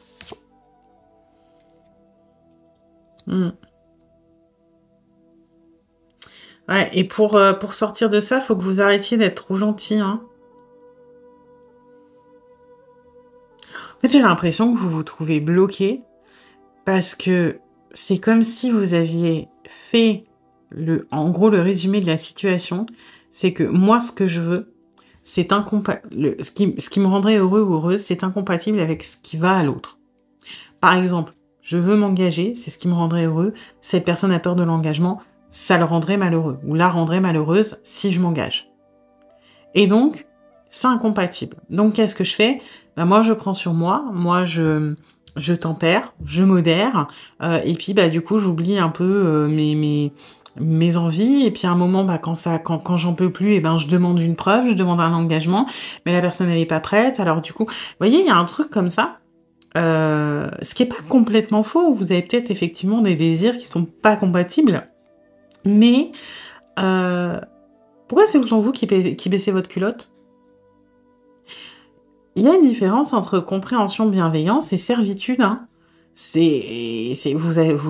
Mmh. Ouais, et pour sortir de ça, faut que vous arrêtiez d'être trop gentil, hein. En fait, j'ai l'impression que vous vous trouvez bloqué parce que c'est comme si vous aviez fait en gros, le résumé de la situation, c'est que moi, ce que je veux, c'est incompatible. Ce qui me rendrait heureux ou heureuse, c'est incompatible avec ce qui va à l'autre. Par exemple, je veux m'engager, c'est ce qui me rendrait heureux. Cette personne a peur de l'engagement, ça le rendrait malheureux ou la rendrait malheureuse si je m'engage. Et donc, c'est incompatible. Donc, qu'est-ce que je fais? Ben, moi, je prends sur moi, je tempère, je modère, et puis, bah, du coup, j'oublie un peu mes envies, et puis à un moment, bah, quand j'en peux plus, et ben, je demande une preuve, je demande un engagement, mais la personne, elle est pas prête, alors du coup, vous voyez, il y a un truc comme ça, ce qui est pas complètement faux, vous avez peut-être effectivement des désirs qui sont pas compatibles, mais pourquoi c'est tout le temps vous qui baissez votre culotte? Il y a une différence entre compréhension, bienveillance et servitude, hein. Vous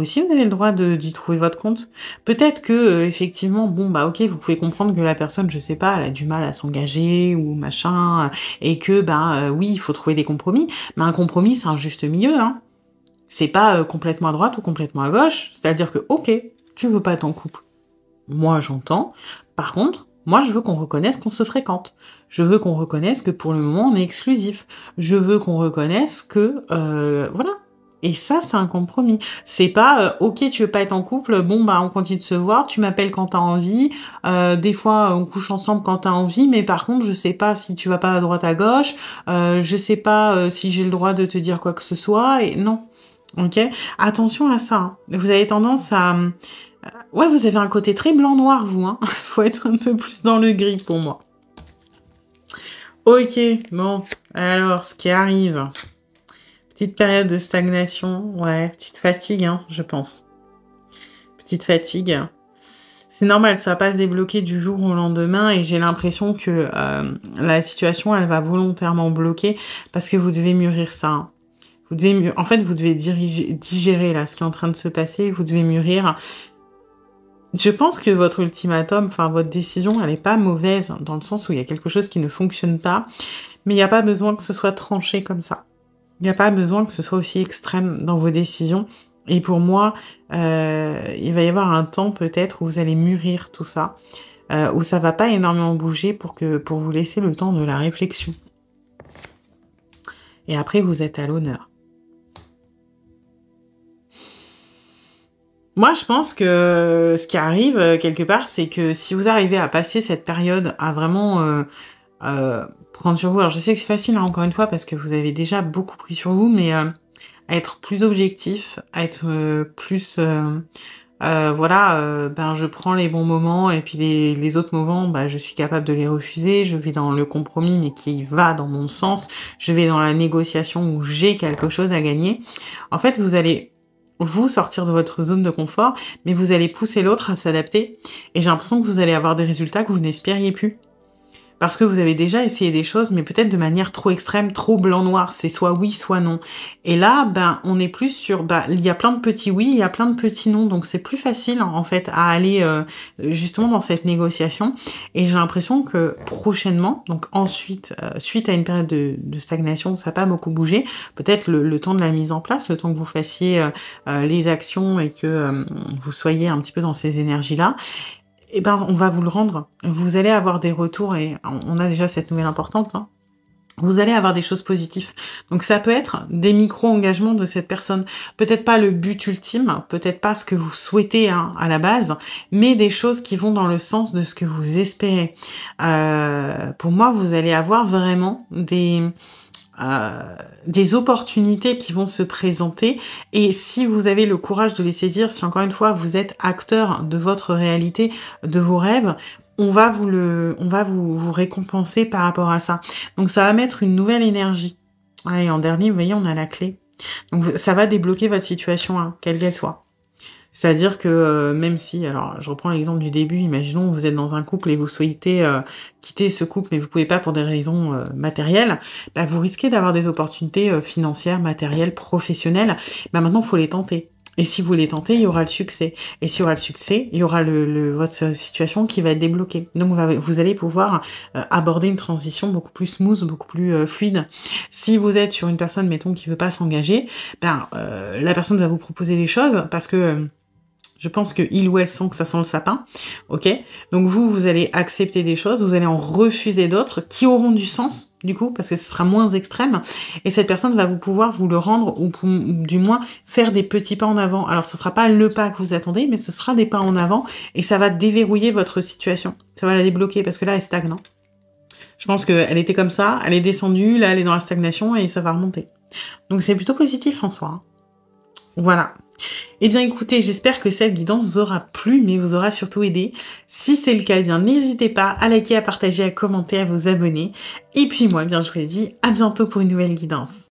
aussi, vous avez le droit d'y trouver votre compte. Peut-être que, effectivement, bon, bah, ok, vous pouvez comprendre que la personne, je sais pas, elle a du mal à s'engager ou machin, et que, bah, oui, il faut trouver des compromis. Mais un compromis, c'est un juste milieu, hein. C'est pas complètement à droite ou complètement à gauche. C'est-à-dire que, ok, tu veux pas être en couple. Moi, j'entends. Par contre, moi, je veux qu'on reconnaisse qu'on se fréquente. Je veux qu'on reconnaisse que pour le moment, on est exclusif. Je veux qu'on reconnaisse que, voilà. Et ça, c'est un compromis. C'est pas, ok, tu veux pas être en couple, bon, bah, on continue de se voir, tu m'appelles quand t'as envie, des fois, on couche ensemble quand t'as envie, mais par contre, je sais pas si tu vas pas à droite à gauche, je sais pas si j'ai le droit de te dire quoi que ce soit, et non. Ok? Attention à ça, hein. Vous avez tendance à, ouais, vous avez un côté très blanc-noir, vous, hein. Faut être un peu plus dans le gris pour moi. Ok, bon. Alors, ce qui arrive. Petite période de stagnation. Ouais, petite fatigue, hein, je pense. Petite fatigue. C'est normal, ça va pas se débloquer du jour au lendemain et j'ai l'impression que la situation, elle va volontairement bloquer parce que vous devez mûrir ça, hein. En fait, vous devez digérer là ce qui est en train de se passer. Vous devez mûrir. Je pense que votre ultimatum, enfin votre décision, elle n'est pas mauvaise, dans le sens où il y a quelque chose qui ne fonctionne pas, mais il n'y a pas besoin que ce soit tranché comme ça. Il n'y a pas besoin que ce soit aussi extrême dans vos décisions. Et pour moi, il va y avoir un temps peut-être où vous allez mûrir tout ça, où ça va pas énormément bouger pour vous laisser le temps de la réflexion. Et après, vous êtes à l'honneur. Moi, je pense que ce qui arrive, quelque part, c'est que si vous arrivez à passer cette période à vraiment prendre sur vous, alors je sais que c'est facile, hein, encore une fois, parce que vous avez déjà beaucoup pris sur vous, mais à être plus objectif, à être plus... voilà, ben je prends les bons moments et puis les autres moments, bah, je suis capable de les refuser, je vais dans le compromis mais qui va dans mon sens, je vais dans la négociation où j'ai quelque chose à gagner. En fait, vous allez vous sortir de votre zone de confort, mais vous allez pousser l'autre à s'adapter et j'ai l'impression que vous allez avoir des résultats que vous n'espériez plus. Parce que vous avez déjà essayé des choses, mais peut-être de manière trop extrême, trop blanc-noir. C'est soit oui, soit non. Et là, ben, on est plus sur... Ben, il y a plein de petits oui, il y a plein de petits non. Donc, c'est plus facile, en fait, à aller justement dans cette négociation. Et j'ai l'impression que prochainement, donc ensuite, suite à une période de stagnation où ça n'a pas beaucoup bougé, peut-être le temps de la mise en place, le temps que vous fassiez les actions et que vous soyez un petit peu dans ces énergies-là, eh ben, on va vous le rendre. Vous allez avoir des retours, et on a déjà cette nouvelle importante, hein. Vous allez avoir des choses positives. Donc ça peut être des micro-engagements de cette personne. Peut-être pas le but ultime, peut-être pas ce que vous souhaitez, hein, à la base, mais des choses qui vont dans le sens de ce que vous espérez. Pour moi, vous allez avoir vraiment des opportunités qui vont se présenter, et si vous avez le courage de les saisir, si encore une fois vous êtes acteur de votre réalité, de vos rêves, on va vous récompenser par rapport à ça. Donc ça va mettre une nouvelle énergie. Ah, et en dernier, vous voyez, on a la clé. Donc ça va débloquer votre situation, hein, quelle qu'elle soit. C'est-à-dire que même si, alors je reprends l'exemple du début, imaginons vous êtes dans un couple et vous souhaitez quitter ce couple mais vous pouvez pas pour des raisons matérielles, bah, vous risquez d'avoir des opportunités financières, matérielles, professionnelles. Bah, maintenant, il faut les tenter. Et si vous les tentez, il y aura le succès. Et s'il y aura le succès, il y aura votre situation qui va être débloquée. Donc vous allez pouvoir aborder une transition beaucoup plus smooth, beaucoup plus fluide. Si vous êtes sur une personne, mettons, qui veut pas s'engager, ben la personne va vous proposer des choses parce que je pense que il ou elle sent que ça sent le sapin, ok? Donc vous allez accepter des choses, vous allez en refuser d'autres qui auront du sens, du coup, parce que ce sera moins extrême, et cette personne va pouvoir vous le rendre, ou du moins faire des petits pas en avant. Alors ce sera pas le pas que vous attendez, mais ce sera des pas en avant, et ça va déverrouiller votre situation. Ça va la débloquer, parce que là, elle stagne, non? Je pense qu'elle était comme ça, elle est descendue, là, elle est dans la stagnation, et ça va remonter. Donc c'est plutôt positif en soi, hein. Voilà. Eh bien écoutez, j'espère que cette guidance vous aura plu, mais vous aura surtout aidé. Si c'est le cas, eh bien n'hésitez pas à liker, à partager, à commenter, à vous abonner. Et puis moi, eh bien je vous dis à bientôt pour une nouvelle guidance.